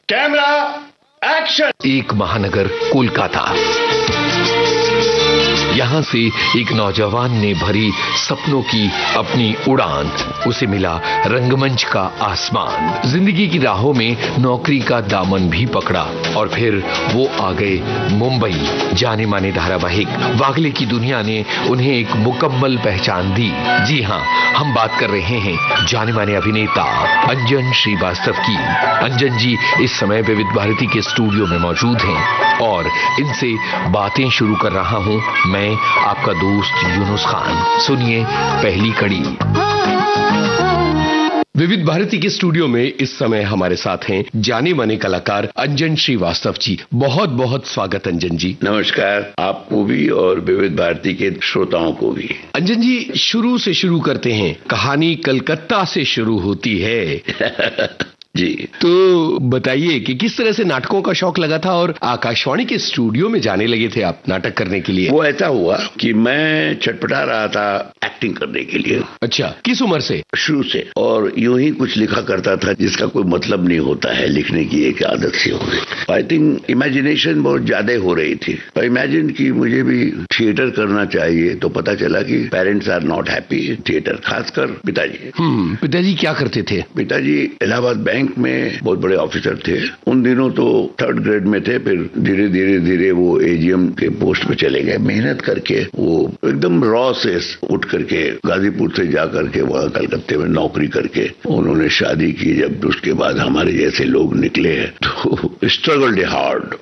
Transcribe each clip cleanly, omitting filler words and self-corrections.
Camera action. एक महानगर कोलकाता। यहाँ से एक नौजवान ने भरी सपनों की अपनी उड़ान। उसे मिला रंगमंच का आसमान। जिंदगी की राहों में नौकरी का दामन भी पकड़ा और फिर वो आ गए मुंबई। जाने माने धारावाहिक वागले की दुनिया ने उन्हें एक मुकम्मल पहचान दी। जी हाँ, हम बात कर रहे हैं जाने माने अभिनेता अंजन श्रीवास्तव की। अंजन जी इस समय विविध भारती के स्टूडियो में मौजूद हैं और इनसे बातें शुरू कर रहा हूं मैं, आपका दोस्त यूनुस खान। सुनिए पहली कड़ी। विविध भारती के स्टूडियो में इस समय हमारे साथ हैं जाने माने कलाकार अंजन श्रीवास्तव जी। बहुत बहुत स्वागत अंजन जी। नमस्कार, आपको भी और विविध भारती के श्रोताओं को भी। अंजन जी, शुरू से शुरू करते हैं। कहानी कलकत्ता से शुरू होती है। जी, तो बताइए कि किस तरह से नाटकों का शौक लगा था और आकाशवाणी के स्टूडियो में जाने लगे थे आप नाटक करने के लिए। वो ऐसा हुआ कि मैं छटपटा रहा था एक्टिंग करने के लिए। अच्छा, किस उम्र से? शुरू से, और यूं ही कुछ लिखा करता था जिसका कोई मतलब नहीं होता है, लिखने की एक आदत सी हो गई। आई थिंक इमेजिनेशन बहुत ज्यादा हो रही थी। इमेजिन की मुझे भी थिएटर करना चाहिए, तो पता चला कि parents are not happy. Theatre, खासकर पिताजी। पिताजी क्या करते थे? पिताजी इलाहाबाद बैंक में बहुत बड़े ऑफिसर थे। उन दिनों तो 3rd ग्रेड में थे, फिर धीरे धीरे वो एजीएम के पोस्ट पे चले गए। मेहनत करके वो एकदम रॉ से उठ करके गाजीपुर से जा करके वहां कलकत्ते में नौकरी करके उन्होंने शादी की। जब उसके बाद हमारे जैसे लोग निकले तो स्ट्रगल डे हार्ड।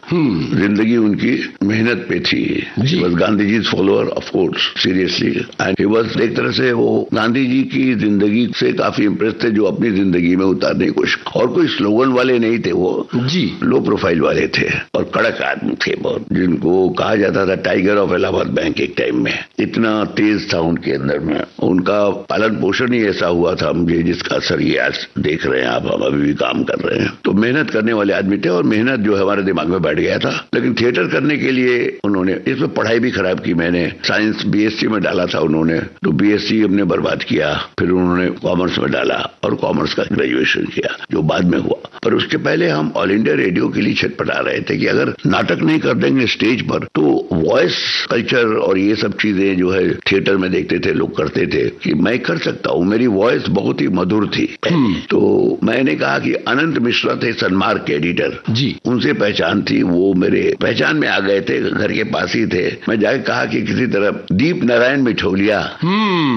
जिंदगी उनकी मेहनत पे थी। बस Gandhi ji follower of course, seriously. And he was, एक तरह से वो गांधी जी की जिंदगी से काफी इंप्रेस थे, जो अपनी जिंदगी में उतारने की कोशिश। और कोई स्लोगन वाले नहीं थे वो जी, लो प्रोफाइल वाले थे और कड़क आदमी थे बहुत, जिनको कहा जाता था टाइगर ऑफ इलाहाबाद बैंक। एक टाइम में इतना तेज था उनके अंदर में। उनका पालन पोषण ही ऐसा हुआ था मुझे, जिसका असर ये आज देख रहे हैं आप। हम अभी भी काम कर रहे हैं। तो मेहनत करने वाले आदमी थे और मेहनत जो है हमारे दिमाग में बैठ गया था। लेकिन थिएटर करने के लिए उन्होंने इसमें पढ़ाई भी खराब की। मैंने साइंस बीएससी में डाला था उन्होंने, तो बीएससी हमने बर्बाद किया। फिर उन्होंने कॉमर्स में डाला और कॉमर्स का ग्रेजुएशन किया, जो बाद में हुआ। पर उसके पहले हम ऑल इंडिया रेडियो के लिए छटपटा रहे थे कि अगर नाटक नहीं कर देंगे स्टेज पर, तो वॉइस कल्चर और ये सब चीजें जो है थिएटर में देखते थे लोग करते थे, कि मैं कर सकता हूँ। मेरी वॉइस बहुत ही मधुर थी। तो मैंने कहा कि अनंत मिश्रा थे सनमार्ग के एडिटर जी, उनसे पहचान थी। वो मेरे पहचान में आ गए थे, घर के पास ही थे। मैं जाके कहा कि किसी तरह दीप नारायण मिठौलिया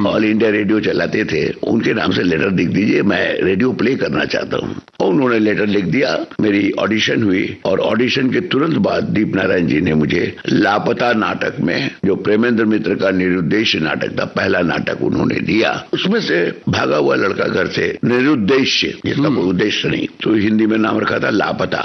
ऑल इंडिया रेडियो चलाते थे, उनके नाम से लेटर लिख दीजिए, मैं रेडियो प्ले करना चाहता हूँ। उन्होंने लेटर लिख दिया। मेरी ऑडिशन हुई और ऑडिशन के तुरंत बाद दीप नारायण जी ने मुझे लापता नाटक में, जो प्रेमेंद्र मित्र का निरुद्देश्य नाटक था, पहला नाटक उन्होंने दिया। उसमें से भागा हुआ लड़का घर से, निरुद्देश्य, जिसका कोई उद्देश्य नहीं, तो हिंदी में नाम रखा था लापता।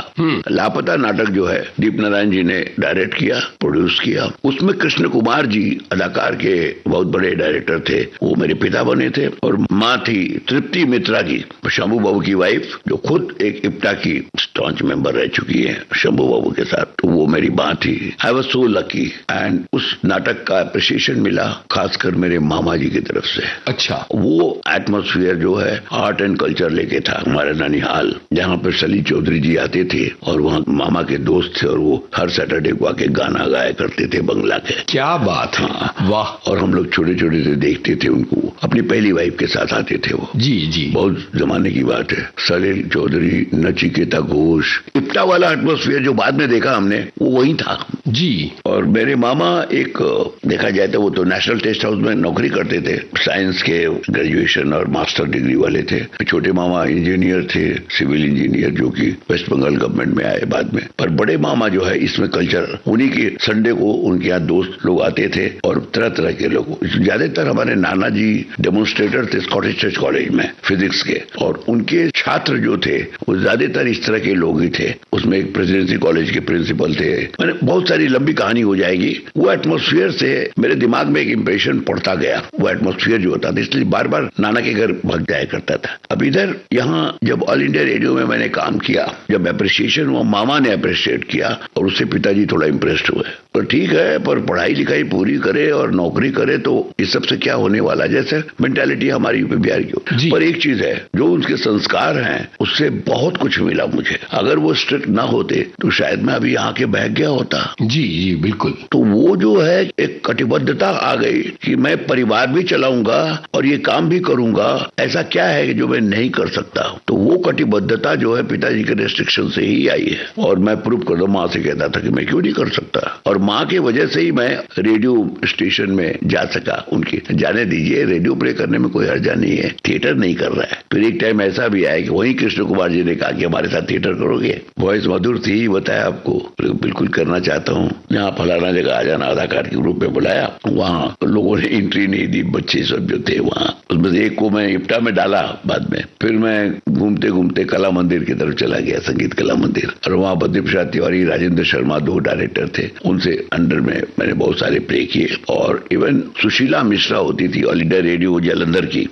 लापता नाटक जो है दीप नारायण जी ने डायरेक्ट किया, प्रोड्यूस किया। उसमें कृष्ण कुमार जी अदाकार के बहुत बड़े डायरेक्टर थे, वो मेरे पिता बने थे। और माँ थी तृप्ति मित्रा की, शंभू बाबू की वाइफ, जो खुद एक इप्टा की स्टॉन्च मेंबर रह चुकी है शंभू बाबू के साथ। तो वो मेरी माँ थी। I was so lucky. And उस नाटक का अप्रिसिएशन मिला खासकर मेरे मामा जी की तरफ से। अच्छा, वो एटमॉस्फेयर जो है आर्ट एंड कल्चर लेके था हमारे ननिहाल, जहाँ पर सली चौधरी जी आते थे और वहाँ मामा के दोस्त थे, और वो हर सैटरडे को आके गाना गाया करते थे बंगला के। क्या बात है, वाह। और हम लोग छोटे छोटे से देखते थे उनको। अपनी पहली वाइफ के साथ आते थे वो। जी जी, बहुत जमाने की बात है। सलील चौधरी, नचिकेता घोष, इप्टा वाला एटमॉस्फेयर जो बाद में देखा हमने, वो वही था जी। और मेरे मामा एक, देखा जाए तो वो तो नेशनल टेस्ट हाउस में नौकरी करते थे, साइंस के ग्रेजुएशन और मास्टर डिग्री वाले थे। छोटे मामा इंजीनियर थे, सिविल इंजीनियर, जो कि वेस्ट बंगाल गवर्नमेंट में आए बाद में। पर बड़े मामा जो है इसमें कल्चर, उन्हीं के संडे को उनके यहाँ दोस्त लोग आते थे और तरह तरह के लोग। ज्यादातर हमारे नाना जी डेमोन्स्ट्रेटर थे स्कॉटिश चर्च कॉलेज में फिजिक्स के, और उनके छात्र जो थे वो ज्यादातर इस तरह के लोग ही थे। उसमें एक प्रेसिडेंसी कॉलेज के प्रिंसिपल थे। मैंने बहुत सारी लंबी कहानी हो जाएगी। वो एटमॉस्फेयर से मेरे दिमाग में एक इंप्रेशन पड़ता गया, वो एटमॉस्फेयर जो होता था, इसलिए बार बार नाना के घर भाग जाया करता था। अब इधर यहाँ जब ऑल इंडिया रेडियो में मैंने काम किया, जब अप्रिसिएशन हुआ, मामा ने अप्रिशिएट किया और उससे पिताजी थोड़ा इंप्रेस्ड हुए। तो ठीक है, पर पढ़ाई लिखाई पूरी करे और नौकरी करे तो इस सब से क्या होने वाला, जैसे मेंटालिटी हमारी यूपी बिहार की। पर एक चीज है, जो उनके संस्कार हैं उससे बहुत कुछ मिला मुझे। अगर वो स्ट्रिक्ट ना होते तो शायद मैं अभी यहाँ के बहक गया होता। जी जी बिल्कुल। तो वो जो है एक कटिबद्धता आ गई कि मैं परिवार भी चलाऊंगा और ये काम भी करूंगा, ऐसा क्या है कि जो मैं नहीं कर सकता। तो वो कटिबद्धता जो है पिताजी के रेस्ट्रिक्शन से ही आई है। और मैं प्रूव कर दो, माँ से कहता था कि मैं क्यों नहीं कर सकता, और माँ की वजह से ही मैं रेडियो स्टेशन में जा सका। उनकी जाने दीजिए, रेडियो प्ले करने में कोई हर्जा नहीं है, थिएटर नहीं कर रहा है। फिर एक टाइम ऐसा भी आया कि वही कृष्ण कुमार जी ने कहा कि हमारे साथ थिएटर करोगे। वॉइस मधुर थी, बताया आपको, बिल्कुल करना चाहता हूँ। यहाँ फलाना जगह आ जाना, आधार कार्ड के रूप में बुलाया। वहाँ लोगों ने एंट्री नहीं दी, बच्चे सब जो थे वहाँ, उसमें से एक को मैं इप्टा में डाला बाद में। फिर मैं घूमते घूमते कला मंदिर की तरफ चला गया, संगीत कला मंदिर, और वहाँ बद्री प्रसाद तिवारी, राजेंद्र शर्मा 2 डायरेक्टर थे। उनसे अंडर में मैंने बहुत सारे प्ले किए। और इवन सुशीला मिश्रा होती थी ऑल इंडिया रेडियो जालंधर की,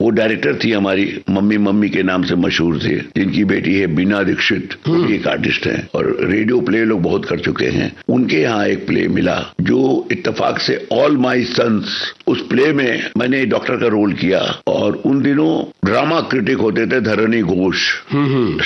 वो डायरेक्टर थी हमारी, मम्मी मम्मी के नाम से मशहूर थे, जिनकी बेटी है बीना दीक्षित, वो भी एक आर्टिस्ट है और रेडियो प्ले लोग बहुत कर चुके हैं। उनके यहाँ एक प्ले मिला जो इत्तेफाक से ऑल माई सन्स, उस प्ले में मैंने डॉक्टर का रोल किया। और उन दिनों ड्रामा क्रिटिक होते थे धरणी घोष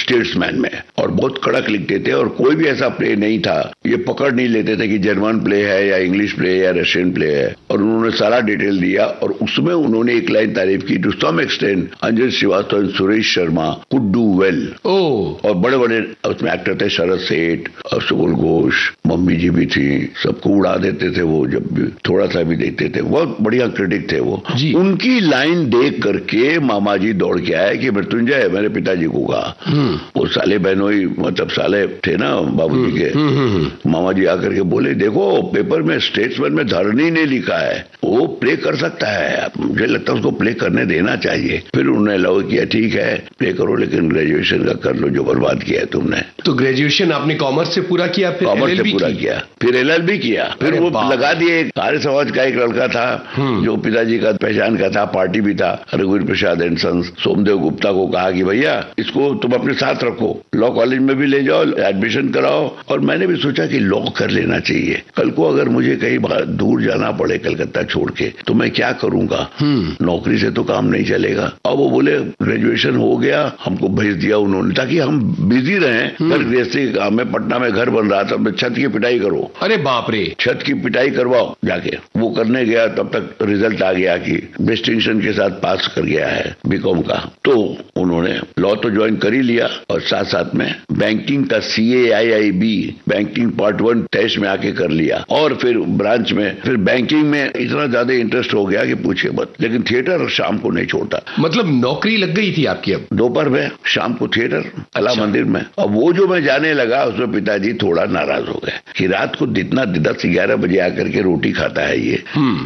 स्टेट्समैन में, और बहुत कड़क लिखते थे। और कोई भी ऐसा प्ले नहीं था, ये पकड़ नहीं लेते थे कि जर्मन प्ले है या इंग्लिश प्ले है या रशियन प्ले है। और उन्होंने सारा डिटेल दिया और उसमें उन्होंने एक लाइन तारीफ की, to some extent Anjan Srivastava and Suresh Sharma could do well. और बड़े बड़े उसमें एक्टर थे, शरद सेठ, सुबोल घोष, मम्मी जी भी थी, सबको उड़ा देते थे वो, जब भी थोड़ा सा भी देखते थे। बहुत बढ़िया क्रिटिक थे वो। उनकी लाइन देख करके मामा जी दौड़ के आए कि मृत्युंजय, मेरे पिताजी को कहा, वो साले बहनोई मतलब साले थे ना बाबूजी के। मामा जी आकर के बोले, देखो पेपर में स्टेट्समैन में धरणी ने लिखा है, वो प्ले कर सकता है, मुझे लगता है उसको प्ले करने देना चाहिए। फिर उन्होंने अलाउ किया, ठीक है प्ले करो, लेकिन ग्रेजुएशन का कर लो, जो बर्बाद किया है तुमने। तो ग्रेजुएशन आपने कॉमर्स से पूरा किया, फिर कॉमर्स से पूरा किया, फिर LLB किया। फिर वो लगा दिए, आर्य समाज का एक लड़का था जो पिताजी का पहचान का था, पार्टी भी था, रघुवीर प्रसाद एंड सन्स, सोमदेव गुप्ता को कहा कि भैया इसको तुम अपने साथ रखो, लॉ कॉलेज में भी ले जाओ, एडमिशन कराओ। और मैंने भी सोचा कि लॉ कर लेना चाहिए, कल को अगर मुझे कहीं दूर जाना पड़े कलकत्ता छोड़ के तो मैं क्या करूंगा, नौकरी से तो काम नहीं चलेगा। अब वो बोले ग्रेजुएशन हो गया, हमको भेज दिया उन्होंने ताकि हम बिजी रहें। घर गृहस्थी काम में, पटना में घर बन रहा था, छत की पिटाई करो। अरे बाप रे, छत की पिटाई करवाओ जाके। वो करने गया, तब तक रिजल्ट आ गया कि डिस्टिंक्शन के साथ पास कर गया है बीकॉम का। तो उन्होंने लॉ तो ज्वाइन कर ही लिया और साथ साथ में बैंकिंग का CAIIB बैंकिंग पार्ट 1 टेस्ट में आके कर लिया। और फिर ब्रांच में, फिर बैंकिंग में इतना ज्यादा इंटरेस्ट हो गया कि पूछे मत। लेकिन थिएटर शाम को नहीं छोड़ता। मतलब नौकरी लग गई थी आपकी? अब दोपहर में, शाम को थिएटर कला मंदिर में। अब वो जो मैं जाने लगा उसमें पिताजी थोड़ा नाराज हो गए कि रात को इतना 10-11 बजे आकर के रोटी खाता है ये।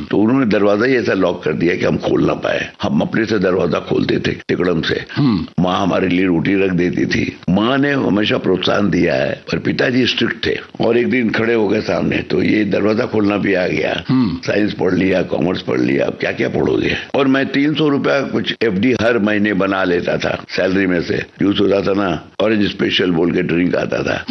तो उन्होंने दरवाजा ही ऐसा लॉक कर दिया कि हम खोल ना पाए। हम अपने से दरवाजा खोलते थे टिकड़म से। माँ हमारे लिए रोटी रख देती थी। माँ ने हमेशा प्रोत्साहन दिया है, पर पिताजी स्ट्रिक्ट थे। और एक दिन खड़े हो गए सामने, तो ये दरवाजा खोलना भी आ गया। साइंस पढ़ लिया, कॉमर्स पढ़ लिया, अब क्या क्या पढ़ोगे। और मैं 300 रुपया कुछ FD हर महीने बना लेता था सैलरी में से। यूज होता था ना, ऑरेंज स्पेशल बोल के ड्रिंक आता था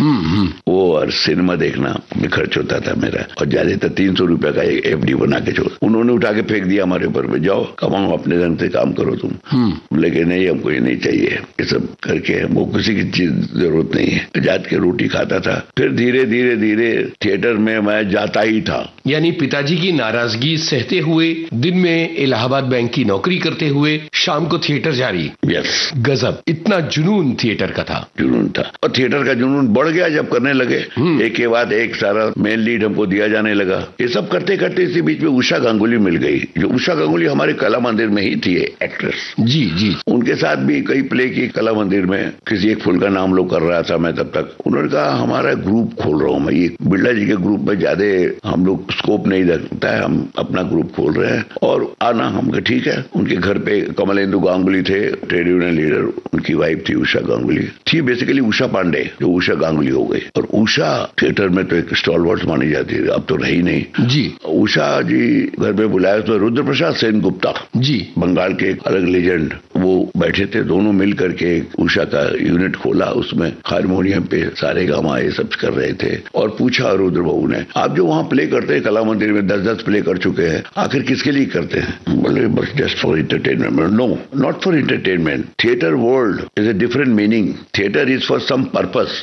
वो, और सिनेमा देखना में खर्च होता था मेरा। और ज्यादातर 300 रुपया का FD बना के छोड़, उन्होंने उठा के फेंक दिया हमारे ऊपर में, जाओ कमाओ, अपने ढंग से काम करो तुम। लेकिन नहीं, हमको ये नहीं चाहिए। ये सब करके वो किसी की चीज जरूरत नहीं है, जात के रोटी खाता था। फिर धीरे धीरे धीरे थिएटर में मैं जाता ही था। यानी पिताजी की नाराजगी सहते हुए दिन में इलाहाबाद बैंक की नौकरी करते हुए शाम को थिएटर जारी। यस, गजब, इतना जुनून थिएटर का था। जुनून था। और थिएटर का जुनून बढ़ गया जब करने लगे, एक के बाद एक सारा मेन लीड हमको दिया जाने लगा। ये सब करते करते इसी बीच में उषा गांगुली मिल गई, जो उषा गांगुली हमारे कला मंदिर में ही थी एक्ट्रेस। जी जी, उनके साथ भी कई प्ले की कला मंदिर में। किसी एक फूल का नाम लोग कर रहा था मैं तब तक। उन्होंने कहा हमारा ग्रुप खोल रहा हूं मैं, ये बिरला जी के ग्रुप में ज्यादा हम लोग स्कोप नहीं रखता है, हम अपना ग्रुप खोल रहे हैं और आना हम ठीक है। उनके घर पे कमलेंदु गांगुली थे, ट्रेड यूनियन लीडर, उनकी वाइफ थी उषा गांगुली, थी बेसिकली उषा पांडे, जो उषा गांगुली हो गई। और उषा थिएटर में तो एक स्टॉलवर्ड मानी जाती है, अब तो रही नहीं जी। उषा जी घर पे बुलाया तो रुद्र प्रसाद सेन गुप्ता जी, बंगाल के एक अलग लेजेंड, वो बैठे थे, दोनों मिल करके उषा का यूनिट खोला, उसमें हारमोनियम पे सारे गामा ये सब कर रहे थे। और पूछा रुद्र बाबू ने, आप जो वहां प्ले करते हैं कला मंदिर में 10-10 प्ले कर चुके हैं, आखिर किसके लिए करते हैं? बोले बस just for entertainment. No, not for entertainment. Theatre world is a different meaning. Theater is for some purpose.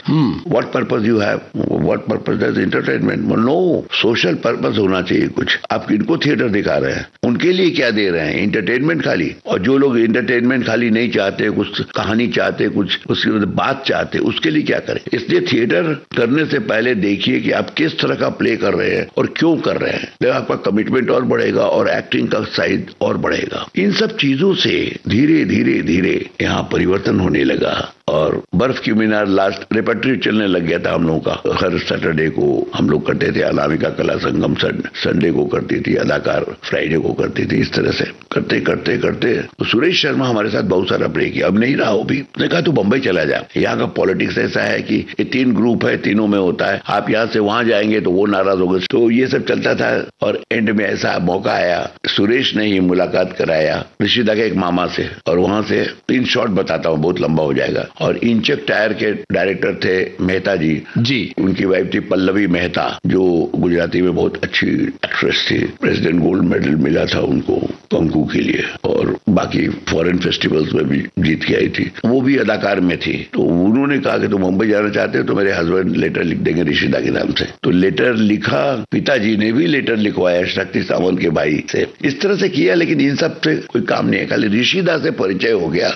What purpose you have? What purpose does entertainment? No, social purpose होना चाहिए कुछ। आप किनको थिएटर दिखा रहे हैं, उनके लिए क्या दे रहे हैं? एंटरटेनमेंट खाली। और जो लोग एंटरटेनमेंट खाली नहीं चाहते, कुछ कहानी चाहते, कुछ उसकी बात चाहते, उसके लिए क्या करें? इसलिए थिएटर करने से पहले देखिए कि आप किस तरह का प्ले कर रहे हैं और क्यों कर रहे हैं। तो आपका कमिटमेंट और बढ़ेगा और एक्टिंग का साइड और बढ़ेगा। इन सब चीजों से धीरे धीरे धीरे यहाँ परिवर्तन होने लगा और बर्फ की मीनार लास्ट रेपर्टरी चलने लग गया था हम लोगों का। हर सैटरडे को हम लोग करते थे, अनामिका कला संगम संडे को करती थी, अदाकार फ्राइडे को करती थी। इस तरह से करते करते करते तो सुरेश शर्मा हमारे साथ बहुत सारा प्ले किया, अब नहीं रहा वो भी। उसने कहा तू बंबई चला जा, यहाँ का पॉलिटिक्स ऐसा है कि ये 3 ग्रुप है, तीनों में होता है, आप यहाँ से वहां जाएंगे तो वो नाराज हो गए। तो ये सब चलता था और एंड में ऐसा मौका आया, सुरेश ने ही मुलाकात कराया ऋषिदा के एक मामा से, और वहां से 3 शॉट बताता हूँ, बहुत लंबा हो जाएगा। और इंचक टायर के डायरेक्टर थे मेहता जी, उनकी वाइफ थी पल्लवी मेहता, जो गुजराती में बहुत अच्छी एक्ट्रेस थी, प्रेसिडेंट गोल्ड मेडल मिला था उनको कंकु के लिए, और बाकी फॉरेन फेस्टिवल्स में भी जीत के आई थी, वो भी अदाकार में थी। तो उन्होंने कहा कि तुम मुंबई जाना चाहते हो तो मेरे हस्बैंड लेटर लिख देंगे ऋषिदा के नाम से। तो लेटर लिखा, पिताजी ने भी लेटर लिखवाया शक्ति सावंत के भाई से। इस तरह से किया, लेकिन इन सब से कोई काम नहीं है, खाली ऋषिदा से परिचय हो गया।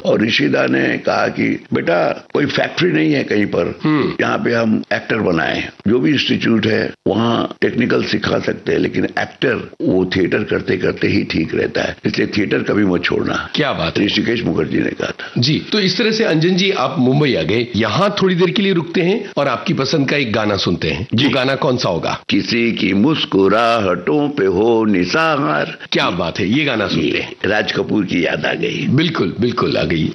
और ऋषिदा ने कहा कि बेटा कोई फैक्ट्री नहीं है कहीं पर, यहाँ पे हम एक्टर बनाए, जो भी इंस्टीट्यूट है वहाँ टेक्निकल सिखा सकते हैं, लेकिन एक्टर वो थिएटर करते करते ही ठीक रहता है, इसलिए थिएटर कभी मत छोड़ना। क्या बात, ऋषिकेश मुखर्जी ने कहा था जी। तो इस तरह से अंजन जी आप मुंबई आ गए, यहाँ थोड़ी देर के लिए रुकते हैं और आपकी पसंद का एक गाना सुनते हैं। जी, गाना कौन सा होगा? किसी की मुस्कुराहटों पे हो निसार। क्या बात है, ये गाना सुनते हैं। राज कपूर की याद आ गई। बिल्कुल बिल्कुल आ गई।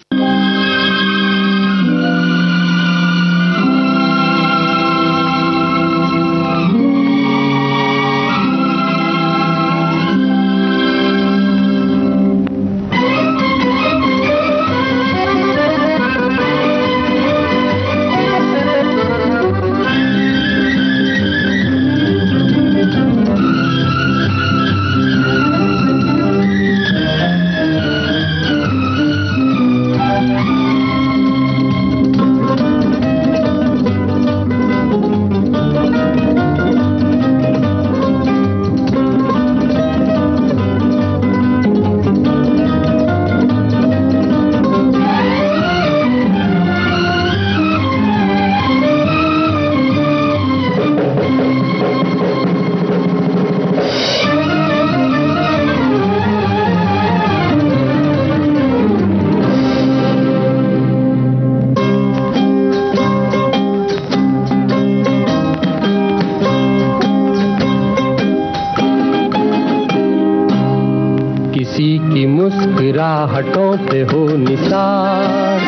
मुस्कुराहटों पे हो निसार,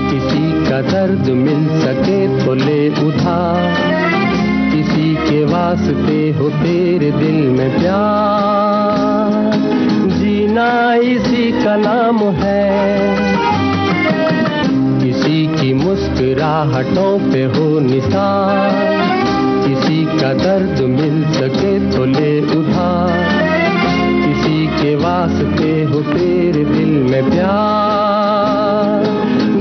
किसी का दर्द मिल सके तो ले उधार, किसी के वास्ते हो तेरे दिल में प्यार, जीना इसी का नाम है। किसी की मुस्कुराहटों पे हो निसार, किसी का दर्द मिल सके तो ले उधार, किसी के वास्ते हो तेरे दिल में प्यार,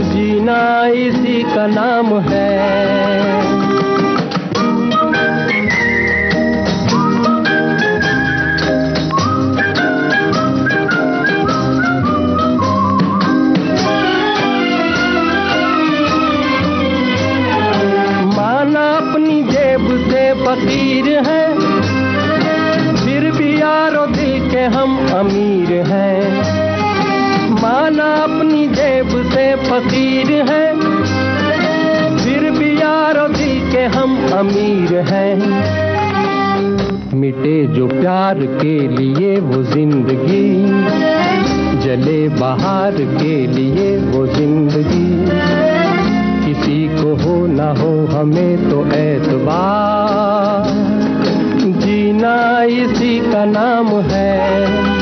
जीना इसी का नाम है। माना अपनी जेब से फकीर है, फिर भी यारो दिल के हम अमीर हैं। माना अपनी जेब से फकीर है, फिर भी यारो दिल के हम अमीर हैं। मिटे जो प्यार के लिए वो जिंदगी, जले बाहर के लिए वो जिंदगी। किसी को हो ना हो हमें तो एतबार, जीना इसी का नाम है।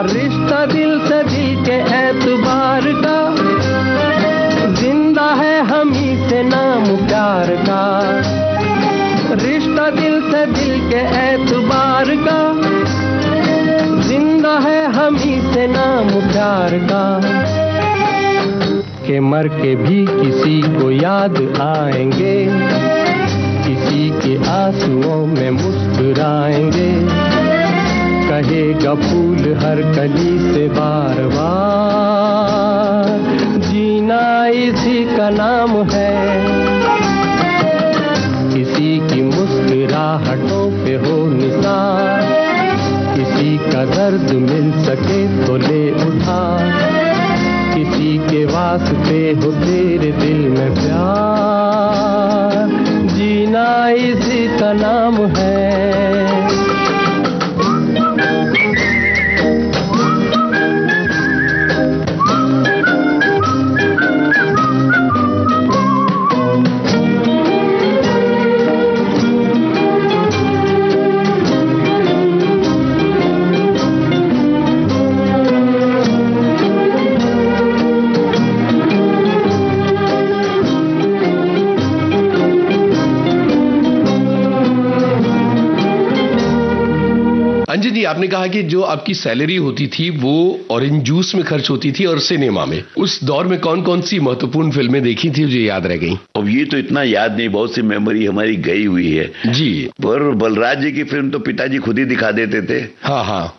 रिश्ता दिल से दिल के एतबार का, जिंदा है हम ही से नाम प्यार का। रिश्ता दिल से दिल के एतबार का, जिंदा है हम ही से नाम प्यार का। के मर के भी किसी को याद आएंगे, किसी के आंसुओं में मुस्कुराएंगे। कहेगा फूल हर कली से बार बार, जीना इसी का नाम है। किसी की मुस्कुराहटों पे हो निसार, किसी का दर्द मिल सके तो ले उठा। किसी के वास्ते हो तेरे दिल में प्यार, जीना इसी का नाम है। अंजन जी, आपने कहा कि जो आपकी सैलरी होती थी वो ऑरेंज जूस में खर्च होती थी और सिनेमा में। उस दौर में कौन कौन सी महत्वपूर्ण फिल्में देखी थी जो याद रह गई? अब ये तो इतना याद नहीं, बहुत सी मेमोरी हमारी गई हुई है जी। पर बलराज जी की फिल्म तो पिताजी खुद ही दिखा देते थे। हाँ हाँ।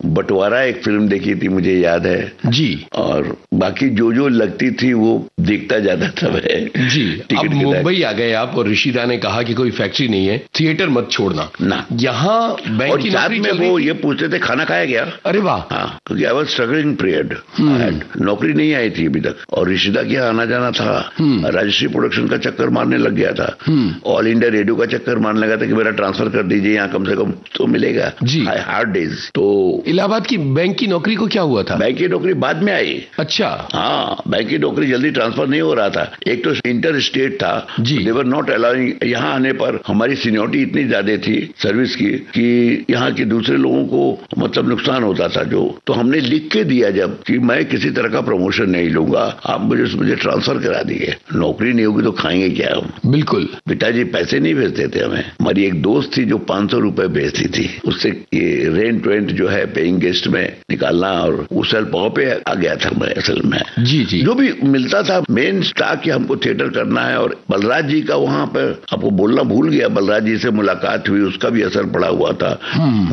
बंटवारा एक फिल्म देखी थी, मुझे याद है जी। और बाकी जो जो लगती थी वो देखता जाता था मैं जी। अब मुंबई आ गए आप और ऋषिदा ने कहा कि कोई फैक्ट्री नहीं है, थिएटर मत छोड़ना ना। यहाँ बैंक की नौकरी में वो ये पूछते थे खाना खाया गया। अरे वाह। हाँ, क्योंकि आई वाज स्ट्रगलिंग पीरियड, नौकरी नहीं आई थी अभी तक और ऋषिदा के यहाँ आना जाना था। राजश्री प्रोडक्शन का चक्कर मारने लग गया था, ऑल इंडिया रेडियो का चक्कर मारने लगा था कि मेरा ट्रांसफर कर दीजिए, यहाँ कम से कम तो मिलेगा जी। Hard days. तो इलाहाबाद की बैंक की नौकरी को क्या हुआ था? बैंक की नौकरी बाद में आई। अच्छा। हाँ, बैंक की नौकरी जल्दी ट्रांसफर नहीं हो रहा था। एक तो इंटर स्टेट था, देवर नॉट अलाउइंग। यहाँ आने पर हमारी सीनियरिटी इतनी ज्यादा थी सर्विस की कि यहाँ के दूसरे लोगों को मतलब नुकसान होता था जो। तो हमने लिख के दिया जब कि मैं किसी तरह का प्रमोशन नहीं लूंगा, आप मुझे ट्रांसफर करा दिए। नौकरी नहीं होगी तो खाएंगे क्या हम? बिल्कुल। पिताजी पैसे नहीं भेजते थे हमें। हमारी एक दोस्त थी जो 500 रुपए भेजती थी, उससे ये रेंट वेंट जो है पेइंग गेस्ट में निकालना, और उस साल पाव पे आ गया था मैं असल में। जी जी। जो भी मिलता था मेन था कि हमको थिएटर करना है। और बलराज जी का वहां पर आपको बोलना भूल गया, बलराज जी से मुलाकात हुई, उसका भी असर पड़ा हुआ था।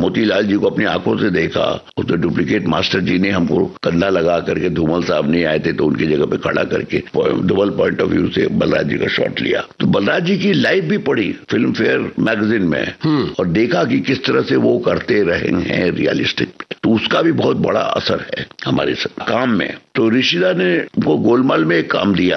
मोतीलाल जी को अपनी आंखों से देखा, उसने डुप्लीकेट मास्टर जी ने हमको कंधा लगा करके, धूमल साहब नहीं आए थे तो उनकी जगह पे खड़ा करके डबल पॉइंट ऑफ व्यू से बलराज जी का शॉट लिया। तो बलराज जी की लाइफ भी पढ़ी फिल्म फेयर मैगजीन में और देखा कि किस तरह से वो करते रहे हैं रियलिस्टिक, तो उसका भी बहुत बड़ा असर है हमारे काम में। तो ऋषिदा ने वो गोलमाल में एक काम दिया।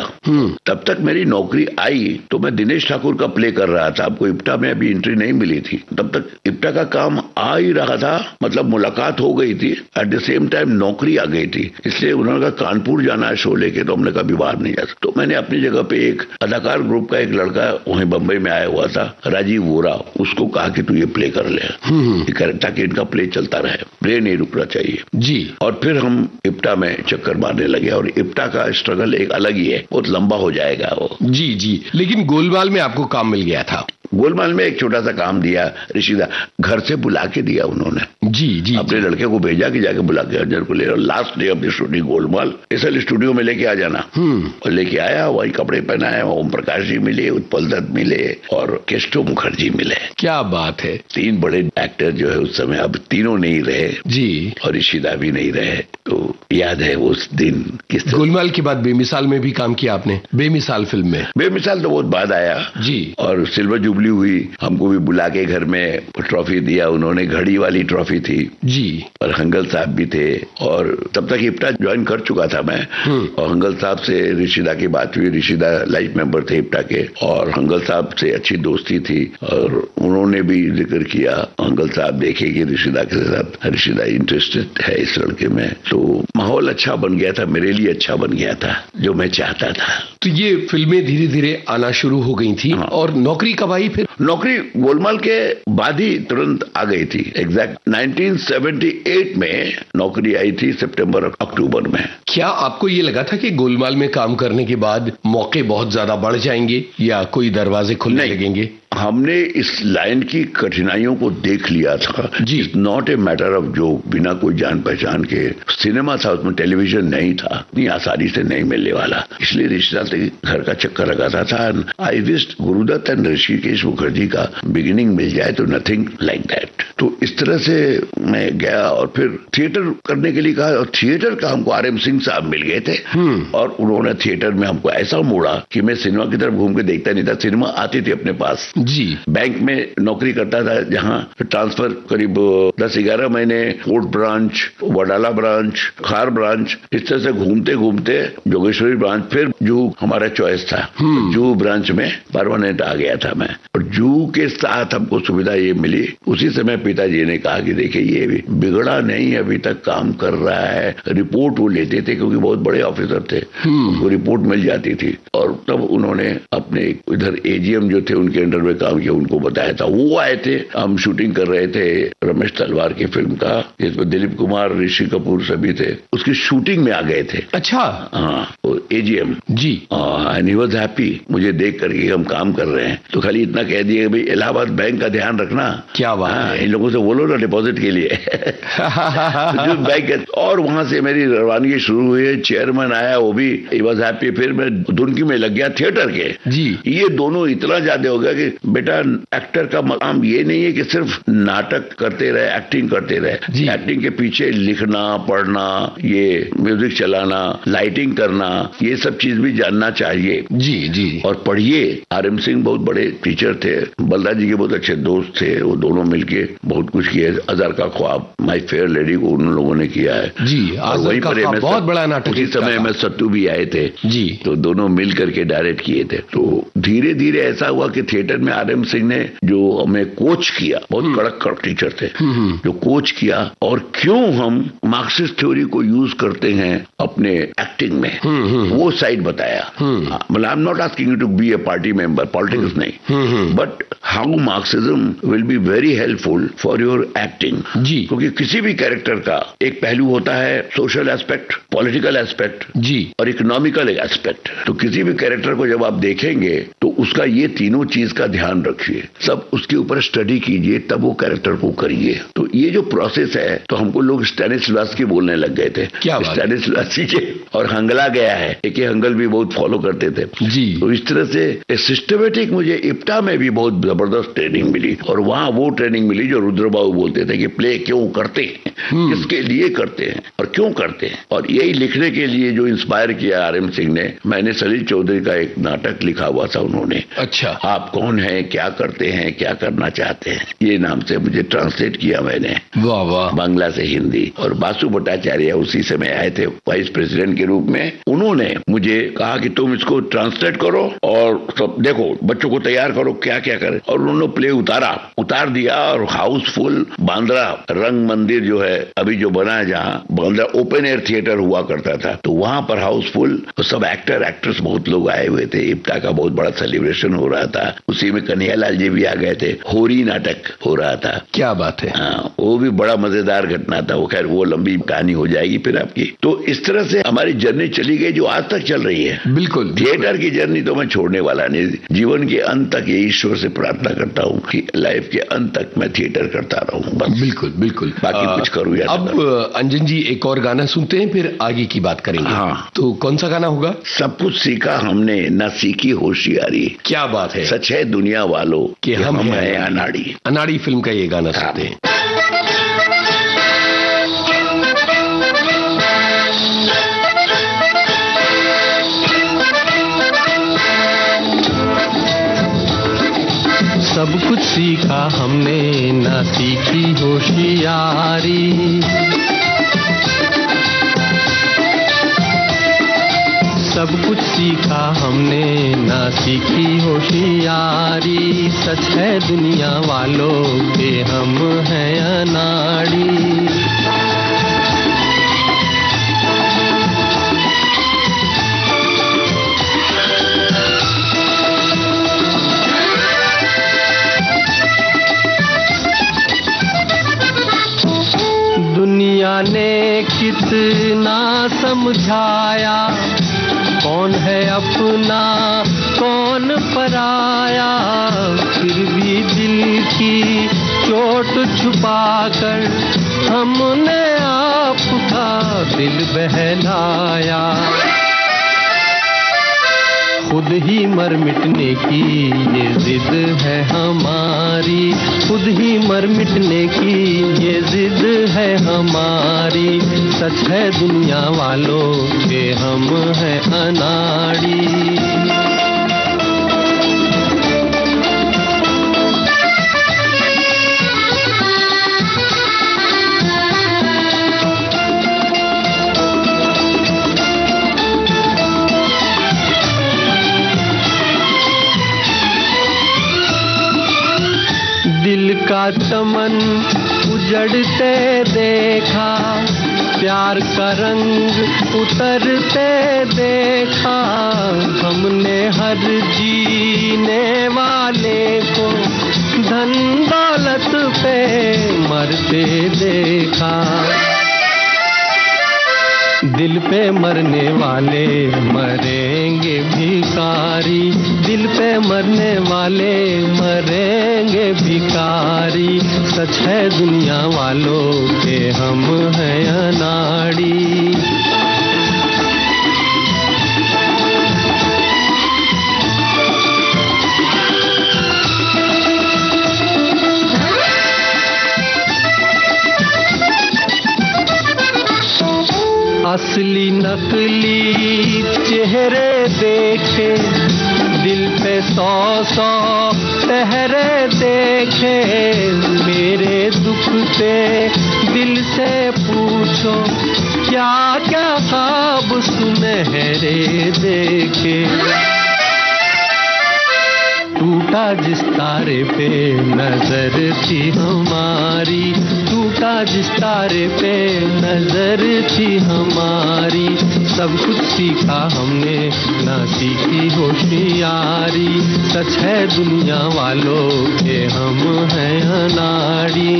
तब तक मेरी नौकरी आई तो मैं दिनेश ठाकुर का प्ले कर रहा था, आपको इप्टा में अभी एंट्री नहीं मिली थी, तब तक इप्टा का काम आ ही रहा था, मतलब मुलाकात हो गई थी, एट द सेम टाइम नौकरी आ गई थी। इसलिए उन्होंने कहा कानपुर जाना है शो लेके, तो हमने कभी बाहर नहीं जा सकते। तो मैंने अपनी जगह पे एक अदाकार ग्रुप का एक लड़का वहीं बम्बई में आया हुआ था, राजीव वोरा, उसको कहा कि तू ये प्ले कर ले ताकि इनका प्ले चलता रहे, प्ले नहीं रुकना चाहिए जी। और फिर हम इप्टा में चक्कर मारने लगे और इप्टा का स्ट्रगल एक अलग ही है, बहुत लंबा हो जाएगा वो। जी जी। लेकिन गोलमाल में आपको काम मिल गया था? गोलमाल में एक छोटा सा काम दिया ऋषिदा, घर से बुला के दिया उन्होंने। जी जी। अपने लड़के को भेजा कि जाके बुला के अर्जुन को ले, last day of the shooting Golmaal, इसल स्टूडियो में लेके आ जाना। और लेके आया, वही कपड़े पहनाए, ओम प्रकाश जी मिले, उत्पल दत्त मिले और केशव मुखर्जी मिले। क्या बात है। 3 बड़े एक्टर जो है उस समय, अब तीनों नहीं रहे जी, और ऋषिदा भी नहीं रहे। तो याद है उस दिन किस गोलमाल के बाद बेमिसाल में भी काम किया आपने? बेमिसाल फिल्म में? बेमिसाल तो बहुत बाद आया जी, और सिल्वर जुबली खुली हुई, हमको भी बुला के घर में ट्रॉफी दिया उन्होंने, घड़ी वाली ट्रॉफी थी जी। और हंगल साहब भी थे, और तब तक इप्टा ज्वाइन कर चुका था मैं। और हंगल साहब से ऋषिदा की बात हुई, ऋषिदा लाइफ मेंबर थे इप्टा के, और हंगल साहब से अच्छी दोस्ती थी, और उन्होंने भी जिक्र किया, हंगल साहब देखे कि ऋषिदा के साथ, ऋषिदा इंटरेस्टेड है इस लड़के में। तो माहौल अच्छा बन गया था, मेरे लिए अच्छा बन गया था, जो मैं चाहता था। तो ये फिल्में धीरे धीरे आना शुरू हो गई थी। हाँ। और नौकरी कब आई फिर? नौकरी गोलमाल के बाद ही तुरंत आ गई थी। एग्जैक्ट 1978 में नौकरी आई थी, सितंबर अक्टूबर में। क्या आपको ये लगा था कि गोलमाल में काम करने के बाद मौके बहुत ज्यादा बढ़ जाएंगे या कोई दरवाजे खुलने लगेंगे? हमने इस लाइन की कठिनाइयों को देख लिया था जी। It's not a matter of joke, बिना कोई जान पहचान के सिनेमा था, उसमें टेलीविजन नहीं था, इतनी आसानी से नहीं मिलने वाला, इसलिए रिश्तेदार से घर का चक्कर लगाता था। I wish Guru Dutt and Hrishikesh Mukherjee का बिगिनिंग मिल जाए, तो नथिंग लाइक दैट। तो इस तरह से मैं गया और फिर थिएटर करने के लिए कहा, और थिएटर का हमको RM सिंह साहब मिल गए थे, और उन्होंने थिएटर में हमको ऐसा मोड़ा कि मैं सिनेमा की तरफ घूम के देखता नहीं था, सिनेमा आती थी अपने पास जी। बैंक में नौकरी करता था, जहां ट्रांसफर करीब 10-11 महीने कोर्ट ब्रांच, वडाला ब्रांच, खार ब्रांच, इस तरह से घूमते घूमते जोगेश्वरी ब्रांच, फिर जूहू हमारा चॉइस था, जूहू ब्रांच में परमानेंट आ गया था मैं। और जूहू के साथ हमको सुविधा ये मिली, उसी समय पिताजी ने कहा कि देखिए ये भी बिगड़ा नहीं, अभी तक काम कर रहा है। रिपोर्ट वो लेते थे क्योंकि बहुत बड़े ऑफिसर थे, उनको रिपोर्ट मिल जाती थी, और तब उन्होंने अपने इधर AGM जो थे उनके अंडर में काम किया, उनको बताया था। वो आए थे, हम शूटिंग कर रहे थे रमेश तलवार की फिल्म का, जिसमें दिलीप कुमार, ऋषि कपूर सभी थे, उसकी शूटिंग में आ गए थे। अच्छा। हाँ, AGM जी। एंड ही वाज हैप्पी मुझे देख करके हम काम कर रहे हैं। तो खाली इतना कह दिए भाई इलाहाबाद बैंक का ध्यान रखना। क्या बात है, इन लोगों से बोलो ना डिपॉजिट के लिए। तो जो बैंक, और वहां से मेरी रवानगी शुरू हुई, चेयरमैन आया, वो भी ही वाज हैप्पी। फिर मैं दुनकी में लग गया थिएटर के जी। ये दोनों इतना ज्यादा हो गया कि बेटा एक्टर का काम ये नहीं है कि सिर्फ नाटक करते रहे, एक्टिंग करते रहे, एक्टिंग के पीछे लिखना, पढ़ना, ये म्यूजिक चलाना, लाइटिंग करना, ये सब चीज भी जानना चाहिए जी जी। और पढ़िए, RM सिंह बहुत बड़े टीचर थे, बलराज जी के बहुत अच्छे दोस्त थे, वो दोनों मिलके बहुत कुछ किए। अजहर का ख्वाब, माय फेयर लेडी को उन लोगों ने किया है जी। वहीं पर बहुत बड़ा नाटक, उसी समय में सत्तू भी आए थे जी, तो दोनों मिल करके डायरेक्ट किए थे। तो धीरे धीरे ऐसा हुआ कि थिएटर में RM सिंह ने जो हमें कोच किया, बहुत कड़क टीचर थे, जो कोच किया, और क्यों हम मार्क्सिस्ट थ्योरी को यूज करते हैं अपने एक्टिंग में, वो साइड बताया। मतलब I am not asking you to be a party member, politics नहीं, but how Marxism will be very helpful for your acting जी। क्योंकि किसी भी कैरेक्टर का एक पहलू होता है सोशल एस्पेक्ट, पॉलिटिकल एस्पेक्ट जी, और इकोनॉमिकल एस्पेक्ट। तो किसी भी कैरेक्टर को जब आप देखेंगे तो उसका ये तीनों चीज का ध्यान रखिए, सब उसके ऊपर स्टडी कीजिए, तब वो कैरेक्टर को करिए। तो ये जो प्रोसेस है, तो हमको लोग स्टैनिस्लावस्की बोलने लग गए थे, स्टैनिस्लावस्की के, और हंगला गया है, एक हंगल भी बहुत फॉलो करते थे जी। तो इस तरह से सिस्टमेटिक मुझे इप्टा में भी बहुत जबरदस्त ट्रेनिंग मिली, और वहां वो ट्रेनिंग मिली जो रुद्रबाबू बोलते थे कि प्ले क्यों करते हैं, किसके लिए करते हैं और क्यों करते हैं। और यही लिखने के लिए जो इंस्पायर किया RM सिंह ने, मैंने सलील चौधरी का एक नाटक लिखा हुआ था उन्होंने, अच्छा, आप कौन है, क्या करते हैं, क्या करना चाहते हैं, ये नाम से मुझे ट्रांसलेट किया मैंने, वाह वाह, बांग्ला से हिंदी। और बासु भट्टाचार्य उसी समय आए थे वाइस प्रेसिडेंट के रूप में, उन्होंने मुझे कहा कि तुम इसको ट्रांसलेट करो और सब देखो, बच्चों को तैयार करो क्या क्या करें। और उन्होंने प्ले उतार दिया, और हाउसफुल बांद्रा रंग मंदिर जो है अभी जो बना है, जहाँ बांद्रा ओपन एयर थिएटर हुआ करता था, तो वहां पर हाउसफुल, तो सब एक्टर एक्ट्रेस बहुत लोग आए हुए थे। इप्टा का बहुत बड़ा सेलिब्रेशन हो रहा था, उसी में कन्हैयालाल जी भी आ गए थे, होरी नाटक हो रहा था। क्या बात है। हाँ, वो भी बड़ा मजेदार घटना था वो। खैर वो लंबी कहानी हो जाएगी फिर आपकी। तो इस तरह से हमारी जर्नी चली गई, जो आज तक चल रही है। बिल्कुल, थिएटर की जर्नी तो मैं छोड़ने वाला नहीं, जीवन के अंत तक ये ईश्वर से प्रार्थना करता हूँ कि लाइफ के अंत तक मैं थिएटर करता रहूं बस। बिल्कुल बिल्कुल, बाकी कुछ करूँ या अब अंजन जी एक और गाना सुनते हैं, फिर आगे की बात करेंगे। हाँ, तो कौन सा गाना होगा? सब कुछ सीखा हमने, ना सीखी होशियारी। क्या बात है, सच है दुनिया वालों कि हम हैं अनाड़ी। अनाड़ी फिल्म का ये गाना सुनते हैं। सब कुछ सीखा हमने ना सीखी होशियारी। सब कुछ सीखा हमने ना सीखी होशियारी। सच है दुनिया वालों के हम हैं अनाड़ी। दुनिया ने कितना समझाया, कौन है अपना कौन पराया। फिर भी दिल की चोट छुपाकर हमने आपका दिल बहलाया। खुद ही मर मिटने की ये जिद है हमारी। खुद ही मर मिटने की ये जिद है हमारी। सच है दुनिया वालों के हम हैं अनाड़ी। दिल का चमन उजड़ते देखा, प्यार का रंग उतरते देखा। हमने हर जीने वाले को धन दौलत पे मरते देखा। दिल पे मरने वाले मरेंगे भिखारी। दिल पे मरने वाले मरेंगे भिखारी। सच है दुनिया वालों के हम हैं अनाड़ी। असली नकली चेहरे देखे, दिल पे 100 पहरे देखे। मेरे दुख पे दिल से पूछो, क्या क्या ख्वाब सुनहरे देखे। टूटा जिस तारे पे नजर थी हमारी। टूटा जिस तारे पे नजर थी हमारी। सब कुछ सीखा हमने ना सीखी होशियारी। सच है दुनिया वालों के हम हैं अनाड़ी।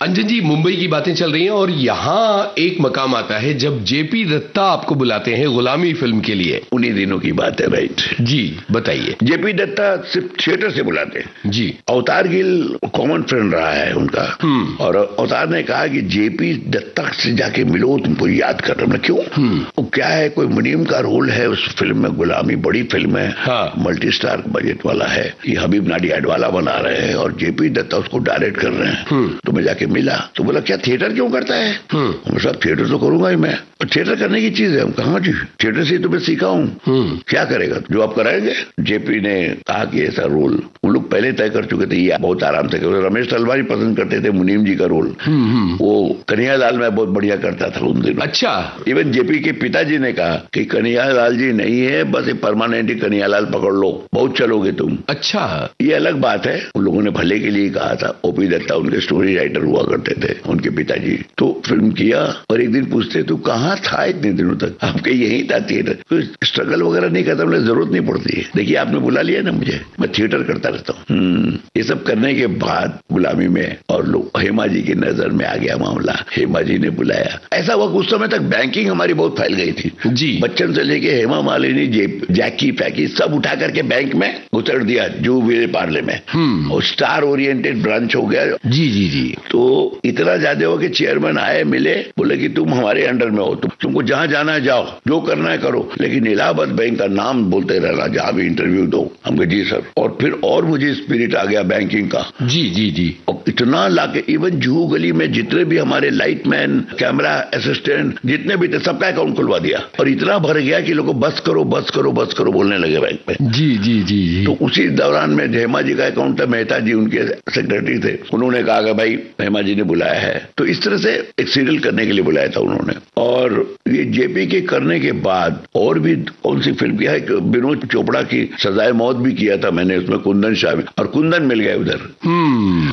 अंजन जी, मुंबई की बातें चल रही हैं और यहाँ एक मकाम आता है जब जेपी दत्ता आपको बुलाते हैं गुलामी फिल्म के लिए। उन्हीं दिनों की बात है। राइट जी, बताइए। जेपी दत्ता सिर्फ थिएटर से बुलाते हैं जी। अवतार गिल कॉमन फ्रेंड रहा है उनका। और अवतार ने कहा कि जेपी दत्ता से जाके मिलो, तुमको याद कर रहा हूं। क्यों? वो क्या है, कोई मुनीम का रोल है उस फिल्म में। गुलामी बड़ी फिल्म है। हाँ। मल्टी स्टार बजट वाला है। ये हबीब नाडी अडवाला बना रहे हैं और जेपी दत्ता उसको डायरेक्ट कर रहे हैं। तो मैं जाके मिला तो बोला, क्या थिएटर क्यों करता है? सब थिएटर तो करूंगा ही मैं। थिएटर करने की चीज है। हम कहा जी, थिएटर से तो मैं सीखा हूँ। क्या करेगा? जो आप कराएंगे। जेपी ने कहा कि ऐसा रोल वो लोग पहले तय कर चुके थे, ये बहुत आराम से कर। रमेश तलवार पसंद करते थे मुनीम जी का रोल। वो कन्हैयालाल में बहुत बढ़िया करता था उन दिनों। अच्छा। इवन जेपी के पिताजी ने कहा कि कन्हैयालाल जी नहीं है, बस एक परमानेंट कन्हैयालाल पकड़ लो, बहुत चलोगे तुम। अच्छा, ये अलग बात है। उन लोगों ने भले के लिए कहा था। ओपी दत्ता उनके स्टोरी राइटर हुआ करते थे, उनके पिताजी। तो फिल्म किया और एक दिन पूछते, तू कहाँ था इतने दिनों तक? आपके यही था थिएटर। कोई स्ट्रगल वगैरह नहीं करता, मुझे जरूरत नहीं पड़ती है। देखिए, आपने बुला लिया ना मुझे, मैं थिएटर करता रहता हूँ। ये सब करने के बाद गुलामी में और लोग हेमा जी की नजर में आ गया मामला। हेमा जी ने बुलाया। ऐसा हुआ उस समय तक बैंकिंग हमारी बहुत फैल गई थी जी। बच्चन से लेके हेमा मालिनी, जैकी फैकी सब उठा करके बैंक में उतर दिया, जो वीरे पार्ले में। और स्टार ओरिएंटेड ब्रांच हो गया। जी जी जी। तो इतना ज्यादा हो कि चेयरमैन आए, मिले, बोले कि तुम हमारे अंडर में हो, तुमको जहां जाना है जाओ, जो करना है करो, लेकिन इलाहाबाद बैंक का नाम बोलते रहना जहां भी इंटरव्यू दो। हमको जी सर। और फिर और मुझे स्पिरिट आ गया बैंकिंग का। जी जी जी। और इतना लाके इवन जुहू गली में जितने भी हमारे लाइटमैन, कैमरा असिस्टेंट जितने भी थे सबका अकाउंट खुलवा दिया, और इतना भर गया कि लोग बस करो बस करो बस करो बोलने लगे बैंक में। जी जी जी जी। तो उसी दौरान में हेमा जी का अकाउंट था, मेहता जी उनके सेक्रेटरी थे, उन्होंने कहा कि भाई हेमा जी ने बुलाया है। तो इस तरह से एक सीरियल करने के लिए बुलाया था उन्होंने। और ये जेपी के करने के बाद और भी कौन सी फिल्म किया है, विनोद चोपड़ा की सजाए मौत भी किया था मैंने, उसमें कुंदन शामिल, और कुंदन मिल गया उधर।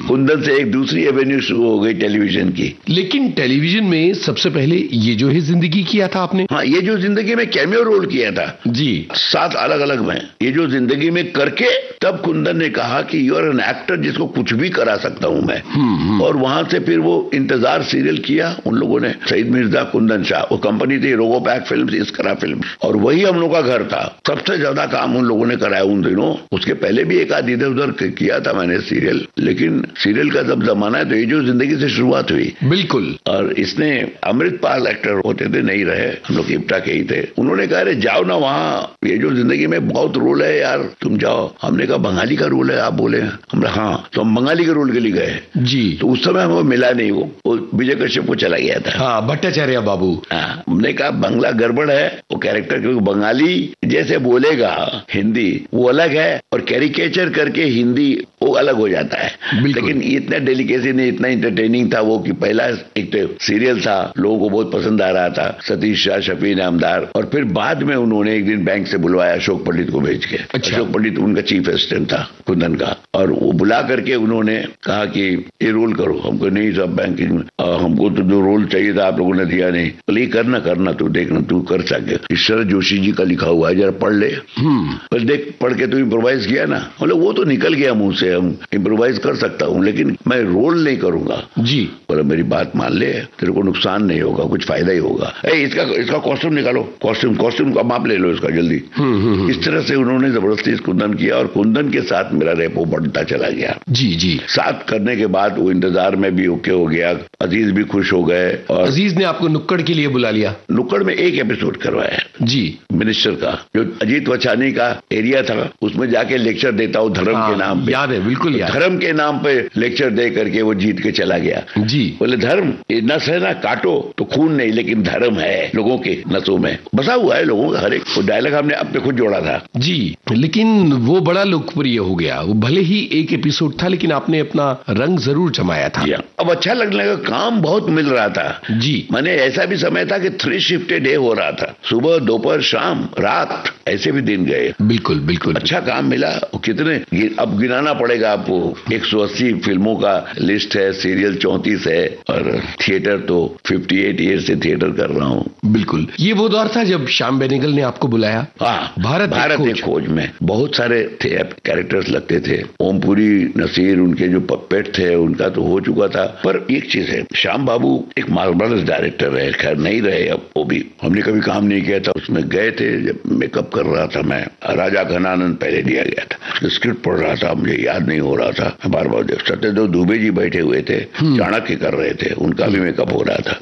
कुंदन से एक दूसरी एवेन्यू शुरू हो गई टेलीविजन की। लेकिन टेलीविजन में सबसे पहले ये जो है जिंदगी किया था आपने? हाँ, ये जो जिंदगी में कैमियो रोल किया था जी, 7 अलग अलग में, ये जो जिंदगी में करके तब कुंदन ने कहा कि यू आर एन एक्टर जिसको कुछ भी करा सकता हूं मैं। और वहां से फिर वो इंतजार सीरियल किया उन लोगों ने, सईद मिर्जा, कुंदन शाह, वो कंपनी थी रोगोपैक फिल्म्स, इसकरा फिल्म, और वही हम लोग का घर था। सबसे ज्यादा काम उन लोगों ने कराया उन दिनों। उसके पहले भी एक आध इधर उधर किया था मैंने सीरियल, लेकिन सीरियल का जब जमाना है तो ये जो जिंदगी से शुरुआत हुई। बिल्कुल। और इसने अमृतपाल एक्टर होते थे, नहीं रहे, हम लोग इप्टा के ही थे। उन्होंने कहा अरे जाओ ना वहां, ये जो जिंदगी में बहुत रोल है यार, तुम जाओ। हमने कहा बंगाली का रोल है आप बोले? हमने हाँ, तो हम बंगाली के रोल के लिए गए जी। तो उस समय हमें मिला नहीं, वो विजय कश्यप को चला गया था। हाँ, भट्टाचार्य बाबू। हाँ, हमने कहा बंगला गड़बड़ है, वो कैरेक्टर क्योंकि बंगाली जैसे बोलेगा हिंदी वो अलग है, और कैरिकेचर करके हिंदी वो अलग हो जाता है। लेकिन इतना डेलिकेसी नहीं, इतना इंटरटेनिंग था वो कि पहला एक तो सीरियल था, लोगों को बहुत पसंद आ रहा था, सतीश शाह, शफी नामदार। और फिर बाद में उन्होंने एक दिन बैंक से बुलवाया अशोक पंडित को भेज के। अच्छा। अशोक पंडित उनका चीफ असिस्टेंट था कुंदन का, और वो बुला करके उन्होंने कहा कि ये रोल करो। हमको नहीं सब बैंकिंग में, हमको तो जो रोल चाहिए था आप लोगों ने दिया नहीं। बोले ये करना तू, देखना तू कर सके। शरद जोशी जी का लिखा हुआ है, जरा पढ़ ले। पर देख, पढ़ के तू इम्प्रोवाइज किया ना। बोले वो तो निकल गया मुंह से, हम इम्प्रोवाइज कर सकता हूँ लेकिन मैं रोल नहीं करूंगा जी। बोले मेरी बात मान ले, तेरे को नुकसान नहीं होगा, कुछ फायदा ही होगा। इसका कॉस्ट्यूम निकालो, कॉस्ट्यूम का माप ले लो इसका जल्दी। इस तरह से उन्होंने जबरदस्ती कुंदन किया, और कुंदन के साथ मेरा रेपो बढ़ता चला गया जी जी। साथ करने के बाद वो इंतजार में भी ओके हो गया, अजीज भी खुश हो गए। और अजीज ने आपको नुक्कड़ के लिए बुला लिया? नुक्कड़ में एक एपिसोड करवाया जी, मिनिस्टर का, जो अजीत वछानी का एरिया था, उसमें जाके लेक्चर देता हूँ धर्म के नाम पे। याद है, बिल्कुल याद। धर्म के नाम पे लेक्चर दे करके वो जीत के चला गया जी। बोले धर्म ये नस है ना, काटो तो खून नहीं, लेकिन धर्म है लोगों के नसों में बसा हुआ है, लोगों का हर एक। वो डायलॉग हमने अपने खुद जोड़ा था जी। लेकिन वो बड़ा लोकप्रिय हो गया, वो भले ही एक एपिसोड था लेकिन आपने अपना रंग जरूर जमाया था। अब अच्छा लगने लगा, काम बहुत मिल रहा था जी। मैंने ऐसा भी समय था कि 3 शिफ्टेड डे हो रहा था, सुबह दोपहर शाम रात, ऐसे भी दिन गए। बिल्कुल बिल्कुल, अच्छा काम मिला। कितने अब गिनाना पड़ेगा आपको, 180 फिल्मों का लिस्ट है, सीरियल 34 है, और थिएटर तो 58 ईयर से थिएटर कर रहा हूँ। बिल्कुल, ये वो दौर था जब श्याम बेनेगल ने आपको बुलाया। हाँ, भारत एक खोज में बहुत सारे थे कैरेक्टर्स लगते थे। ओमपुरी, नसीर, उनके जो पेट थे उनका तो हो चुका था। पर एक चीज है, श्याम बाबू एक मार्वलस डायरेक्टर है, खैर नहीं रहे अब वो भी, हमने कभी काम नहीं किया था उसमें। गए थे जब मेकअप कर रहा था मैं, राजा घनानंद पहले दिया गया था, स्क्रिप्ट पढ़ रहा था, मुझे याद नहीं हो रहा था, बार बार सत्यदेव दुबे जी बैठे हुए थे, चाणक्य कर रहे थे, उनका भी मेकअप हो रहा था।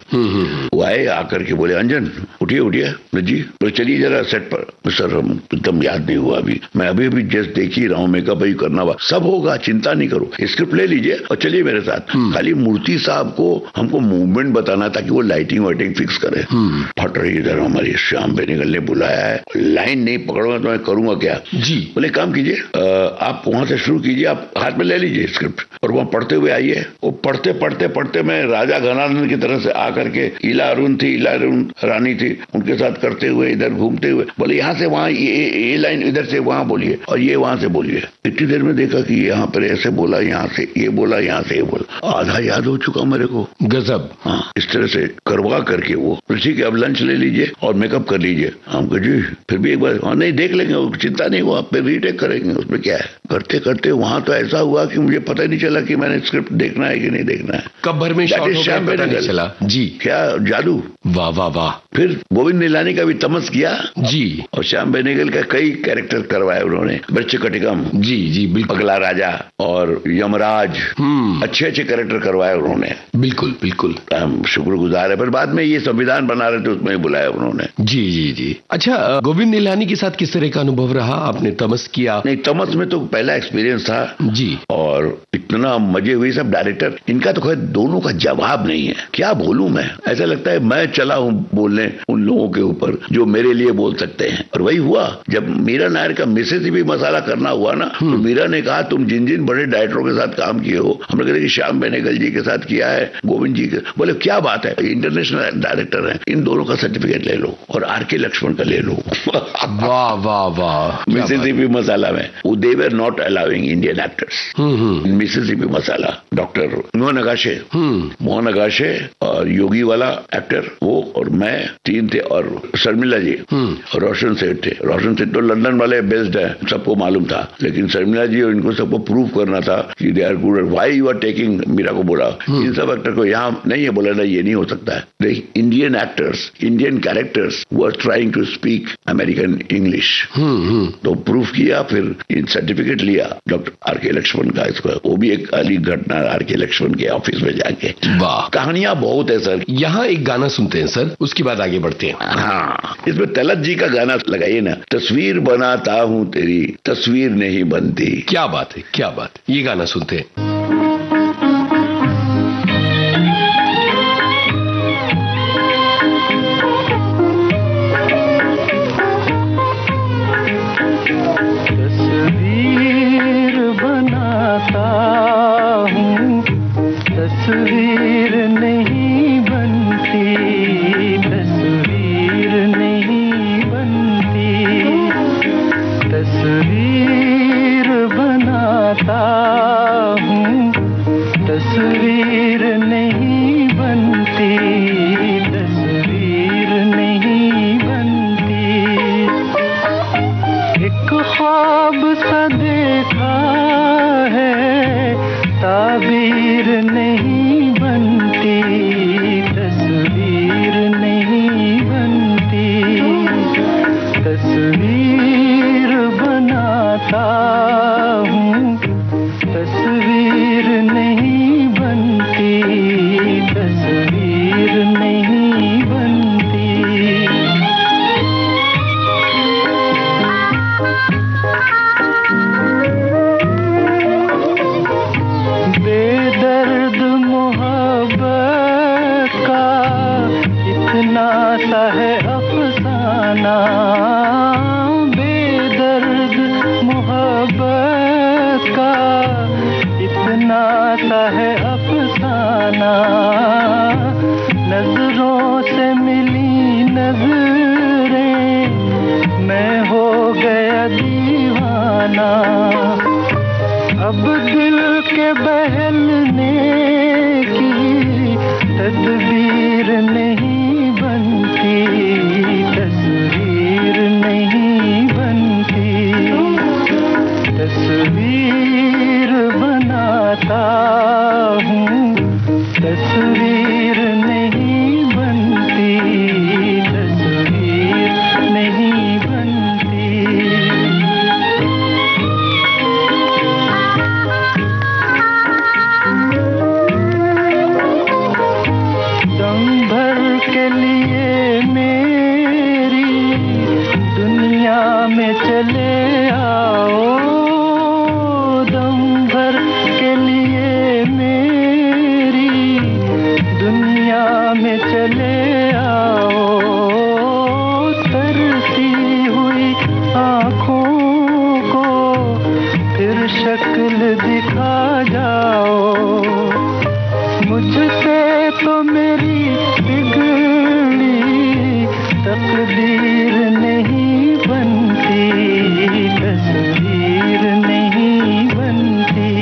वो आए आकर के बोले अंजन उठिए उठिए जी, बोले चलिए जरा सेट पर। सर हम एकदम याद नहीं हुआ अभी, मैं अभी जस्ट देख ही रहा हूँ, मेकअप ही करना हुआ, सब होगा, चिंता नहीं करो, स्क्रिप्ट ले लीजिए और चलिए मेरे साथ। खाली मूर्ति साहब को हमको मूवमेंट बताना ताकि वो लाइटिंग वाइटिंग फिक्स करे। फट रही इधर हमारी श्याम बेनेगल ने बुलाया है, लाइन नहीं पकड़ूंगा तो मैं करूंगा क्या जी। बोले काम कीजिए, आप वहां से शुरू कीजिए, आप हाथ में ले लीजिए स्क्रिप्ट और वहां पढ़ते हुए आइए। वो पढ़ते पढ़ते पढ़ते मैं राजा घनानंद की तरह से आकर के, इला अरुण थी, इला अरुण रानी थी, उनके साथ करते हुए इधर घूमते हुए बोले यहाँ से वहां ये लाइन इधर से वहां बोलिए और ये वहां से बोलिए। इतनी देर में देखा कि यहाँ पर ऐसे बोला, यहाँ से ये बोला, यहाँ से ये बोला, आधा याद हो चुका मेरे को। गजब। हाँ, इस तरह से करवा करके वो ठीक है अब लंच ले लीजिए और मेकअप कर लीजिए। हम कहे जी फिर भी एक बार, हाँ नहीं देख लेंगे, चिंता नहीं, वो आप पे रीटेक करेंगे, उसमें क्या है। करते करते वहां तो ऐसा हुआ कि मुझे पता ही नहीं चला कि मैंने स्क्रिप्ट देखना है कि नहीं देखना है, कब भर में श्याम बेनेगल चला जी। क्या जादू, वाह वाह वाह। फिर गोविंद निलानी का भी तमस किया जी, और श्याम बेनेगल का कई कैरेक्टर करवाए उन्होंने। में, वृश्चिकटिकम, जी जी बिल्कुल, अगला राजा और यमराज, अच्छे अच्छे कैरेक्टर करवाए उन्होंने। बिल्कुल बिल्कुल, हम शुक्रगुजार है। पर बाद में ये संविधान बना रहे थे, उसमें बुलाया उन्होंने। जी जी जी। अच्छा, गोविंद निहलानी के साथ किस तरह का अनुभव रहा? आपने तमस किया? नहीं, तमस में तो पहला एक्सपीरियंस था जी, और इतना मजे हुए। सब डायरेक्टर, इनका तो खैर दोनों का जवाब नहीं है। क्या बोलूं मैं, ऐसा लगता है मैं चला हूं बोलने उन लोगों के ऊपर जो मेरे लिए बोल सकते हैं। और वही हुआ जब मीरा नायर का मिसिसिपी मसाला करना हुआ ना, तो मीरा ने कहा तुम जिन जिन बड़े डायरेक्टरों के साथ काम किए हो, हमने कहा कि श्याम बेनेगल जी के साथ किया है, गोविंद जी के। बोले क्या बात है, इंटरनेशनल डायरेक्टर हैं, इन दोनों का सर्टिफिकेट ले लो और आर.के. लक्ष्मण का ले लो। वाह वाह वाह। मिसिसिपी मसाला में they were not allowing Indian actors. Mississippi Masala, doctor Mohan Agashe और योगी वाला एक्टर, वो और मैं, तीन थे, और शर्मिला जी और रोशन सेठ थे। रोशन सेठ तो लंदन वाले बेस्ड है, सबको मालूम था, लेकिन शर्मिला जी और इनको सबको प्रूव करना था कि they are good. Why you are taking, Meera को बोला इन सब एक्टर को यहाँ नहीं है। बोला नहीं, ये नहीं हो सकता है। The Indian actors, Indian characters were trying to speak American English. तो प्रूफ किया, फिर इन सर्टिफिकेट लिया डॉक्टर आर.के. लक्ष्मण का। इसको वो भी एक अलग घटना, आर.के. लक्ष्मण के ऑफिस में जाके। वाह, कहानियां बहुत है सर। यहाँ एक गाना सुनते हैं सर, उसके बाद आगे बढ़ते हैं। हाँ, इसमें तलत जी का गाना लगाइए ना, तस्वीर बनाता हूँ तेरी, तस्वीर नहीं बनती। क्या बात है, क्या बात है। ये गाना सुनते हैं। तस्वीर नहीं बनती, तस्वीर नहीं बनती, तस्वीर बनाता हूँ, तस्वीर नहीं बनती, तस्वीर नहीं बनती। एक ख्वाब सा देखा है, ताबीर नहीं बनती, तस्वीर नहीं बनती, तस्वीर बनाता हूँ, तस्वीर नहीं बनती, तस्वीर नहीं बनती। बेदर्द मोहब्बत का इतना सा है अफसाना, बेदर्द मोहब्बत का इतना सा है अफसाना। नजरों से मिली नजरें, मैं हो गया दीवाना। अब दिल के बहलने की तदबीर नहीं बनती, तस्वीर नहीं बनती, तस्वीर बनाता हूँ, तस्वीर नहीं बनती, तस्वीर नहीं बनती। के लिए मेरी दुनिया में चले आओ, दम भर के लिए मेरी दुनिया में चले आओ। तरसी हुई आँखों को फिर शक्ल दिखा जाओ, मुझसे तो मेरी बिगड़ी तकदीर नहीं बनती, तस्वीर नहीं बनती,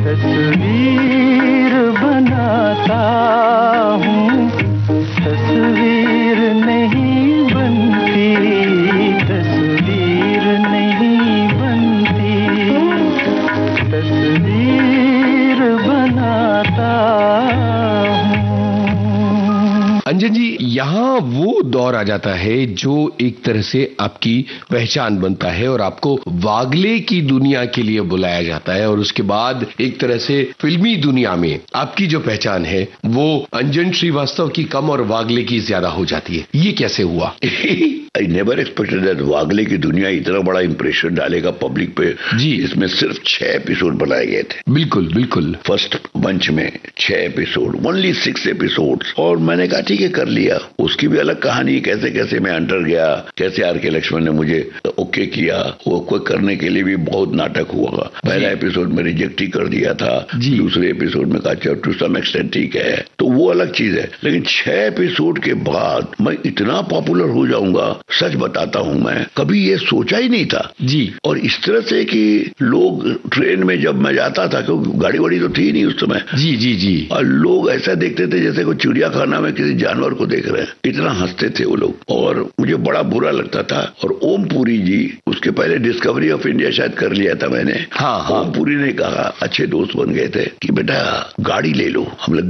तस्वीर बनाता हूँ, तस्वीर नहीं बनती, तस्वीर नहीं बनती, तस्वीर बनाता हूँ। अंजन जी, यहाँ वो दौर आ जाता है जो एक तरह से आपकी पहचान बनता है और आपको वागले की दुनिया के लिए बुलाया जाता है, और उसके बाद एक तरह से फिल्मी दुनिया में आपकी जो पहचान है वो अंजन श्रीवास्तव की कम और वागले की ज्यादा हो जाती है। ये कैसे हुआ? आई नेवर एक्सपेक्टेड दैट वागले की दुनिया इतना बड़ा इंप्रेशन डालेगा पब्लिक पे। जी, इसमें सिर्फ 6 एपिसोड बनाए गए थे। बिल्कुल बिल्कुल। फर्स्ट बंच में 6 एपिसोड, ओनली 6 एपिसोड, और मैंने कहा ठीक है कर लिया। उसकी भी अलग कहानी, कैसे कैसे मैं अंडर गया, कैसे आर.के. लक्ष्मण ने मुझे ओके किया, वो कोई करने के लिए भी बहुत नाटक हुआ। पहला एपिसोड में रिजेक्ट ही कर दिया था, दूसरे एपिसोड में कहा टू सम एक्सटेंट ठीक है, तो वो अलग चीज है। लेकिन 6 एपिसोड के बाद मैं इतना पॉपुलर हो जाऊंगा, सच बताता हूं मैं कभी ये सोचा ही नहीं था जी। और इस तरह से कि लोग ट्रेन में जब मैं जाता था, क्योंकि गाड़ी वाड़ी तो थी नहीं उस समय, जी जी जी, और लोग ऐसा देखते थे जैसे कोई चिड़ियाखाना में किसी जानवर को देख रहे हैं, इतना हंसते थे वो लोग, और मुझे बड़ा बुरा लगता था। और ओम पुरी जी, उसके पहले डिस्कवरी ऑफ इंडिया शायद कर लिया था मैंने। हाँ, हाँ। ओम पुरी ने कहा, अच्छे दोस्त बन गए थे, कि बेटा गाड़ी ले लो। हम लोग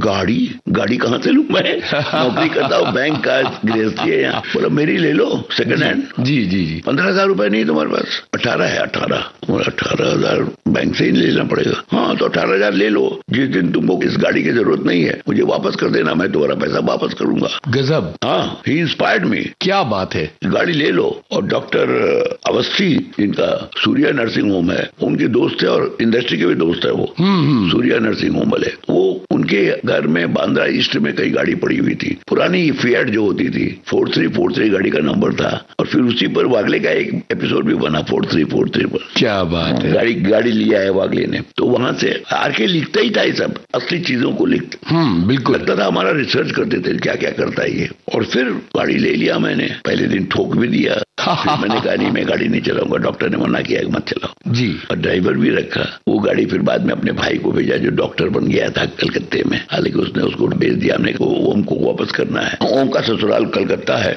गाड़ी कहाँ से लूं मैं, नौकरी करता हूँ, बैंक का गृहस्थी है यहाँ। बोला मेरी ले लो सेकंड हैंड। जी जी जी। 15,000 रुपए नहीं तुम्हारे पास? 18 है। 18,000 बैंक से ही लेना पड़ेगा। हाँ तो 18,000 ले लो, जिस दिन तुमको इस गाड़ी की जरूरत नहीं है मुझे वापस कर देना, मैं तुम्हारा पैसा वापस करूंगा। गजब। हाँ, ही इंस्पायर्ड मी। क्या बात है। गाड़ी ले लो। और डॉक्टर अवस्थी, जिनका सूर्या नर्सिंग होम है, उनके दोस्त है और इंडस्ट्री के भी दोस्त है वो, सूर्या नर्सिंग होम वाले, वो उनके घर में बांद्रा ईस्ट में कई गाड़ी पड़ी हुई थी, पुरानी फिएट जो होती थी, 4343 गाड़ी का नंबर था, और फिर उसी पर वागले का एक एपिसोड भी बना 4343 पर। क्या बात है। गाड़ी लिया है वागले ने, तो वहां से आर.के. लिखता ही था ये सब, असली चीजों को लिखता। बिल्कुल लगता था हमारा रिसर्च करते थे क्या क्या करता है ये। और फिर गाड़ी ले लिया मैंने, पहले दिन ठोक भी दिया, फिर मैंने कहा नहीं मैं गाड़ी नहीं चलाऊंगा, डॉक्टर ने मना किया मत चलाओ जी। और ड्राइवर भी रखा। वो गाड़ी फिर बाद में अपने भाई को भेजा जो डॉक्टर बन गया था कलकत्ते में, हालांकि उसने उसको भेज दिया, हमने ओम को वापस करना है। ओम का ससुराल कलकत्ता है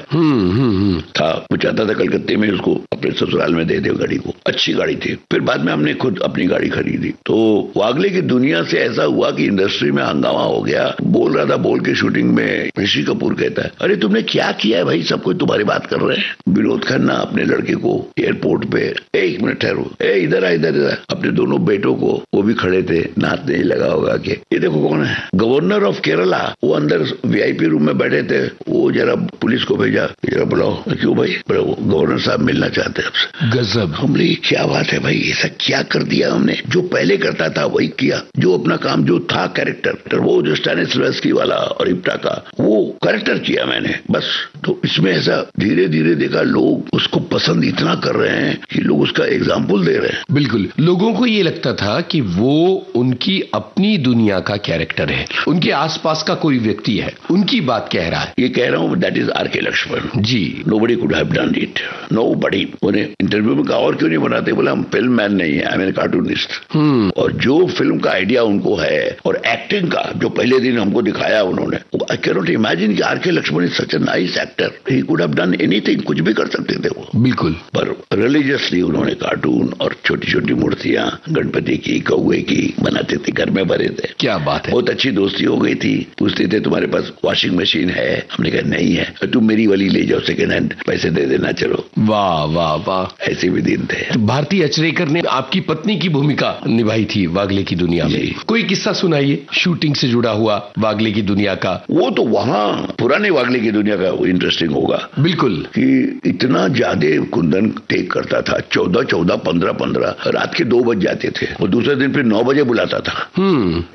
था, वो चाहता था कलकत्ते में उसको अपने ससुराल में दे दे गाड़ी को, अच्छी गाड़ी थी। फिर बाद में हमने खुद अपनी गाड़ी खरीदी। तो वागले की दुनिया से ऐसा हुआ कि इंडस्ट्री में हंगामा हो गया। बोल रहा था, बोल के शूटिंग में ऋषि कपूर कहता है, अरे तुमने क्या किया है भाई, सब कोई तुम्हारी बात कर रहे हैं। विनोद खन्ना अपने लड़के को एयरपोर्ट पे, एक मिनट ठहरो, इधर आ इधर, अपने दोनों बेटों को, वो भी खड़े थे, नाचने ही लगा होगा कि ये देखो कौन है, गवर्नर ऑफ केरला, वो अंदर वीआईपी रूम में बैठे थे। वो जरा पुलिस को भेजा, जरा बुलाओ। क्यों भाई? वो गवर्नर साहब मिलना चाहते हैं आपसे। गजब। हमने क्या बात है भाई, ऐसा क्या कर दिया हमने, जो पहले करता था वही किया, जो अपना काम जो था कैरेक्टर, वो जो स्टैनिस्लवस्की वाला और इप्टा का वो कैरेक्टर किया मैंने बस। तो इसमें ऐसा धीरे धीरे देखा लोग उसको पसंद इतना कर रहे हैं कि लोग उसका एग्जाम्पल दे रहे हैं। बिल्कुल, लोगों को ये लगता था कि वो उनकी अपनी दुनिया का कैरेक्टर है, उनके आसपास का कोई व्यक्ति है, उनकी बात कह रहा है। ये कह रहा हूँ, that is R K. Laxman ji. Nobody could have done it, nobody. उन्हें इंटरव्यू में कहा और क्यों नहीं बनाते, बोला हम फिल्म मैन नहीं है, आई एम कार्टूनिस्ट। और जो फिल्म का आइडिया उनको है और एक्टिंग का जो पहले दिन हमको दिखाया उन्होंने, आई कैन नॉट इमेजिन कि R K. Laxman is such a nice actor, he could have done anything, कुछ भी कर सकते थे वो। बिल्कुल। पर रिलीजियसली उन्होंने कार्टून और छोटी छोटी मूर्तियां गणपति की, कौवे की बनाते थे, घर में भरे थे। क्या बात है। बहुत अच्छी दोस्ती हो गई थी। पूछते थे तुम्हारे पास वॉशिंग मशीन है, हमने कहा नहीं है, तुम मेरी वाली ले जाओ सेकेंड हैंड, पैसे दे देना चलो। वाह वाह वाह, ऐसे भी दिन थे। भारती अचरेकर ने आपकी पत्नी की भूमिका निभाई थी वागले की दुनिया में, कोई किस्सा सुनाइए शूटिंग से जुड़ा हुआ वागले की दुनिया का। वो तो वहाँ पुराने वागले की दुनिया का इंटरेस्टिंग होगा। बिल्कुल। कि इतना ज्यादा कुंदन टेक करता था, 14, 15, रात के 2 बज जाते थे, और दूसरे दिन फिर 9 बजे बुलाता था।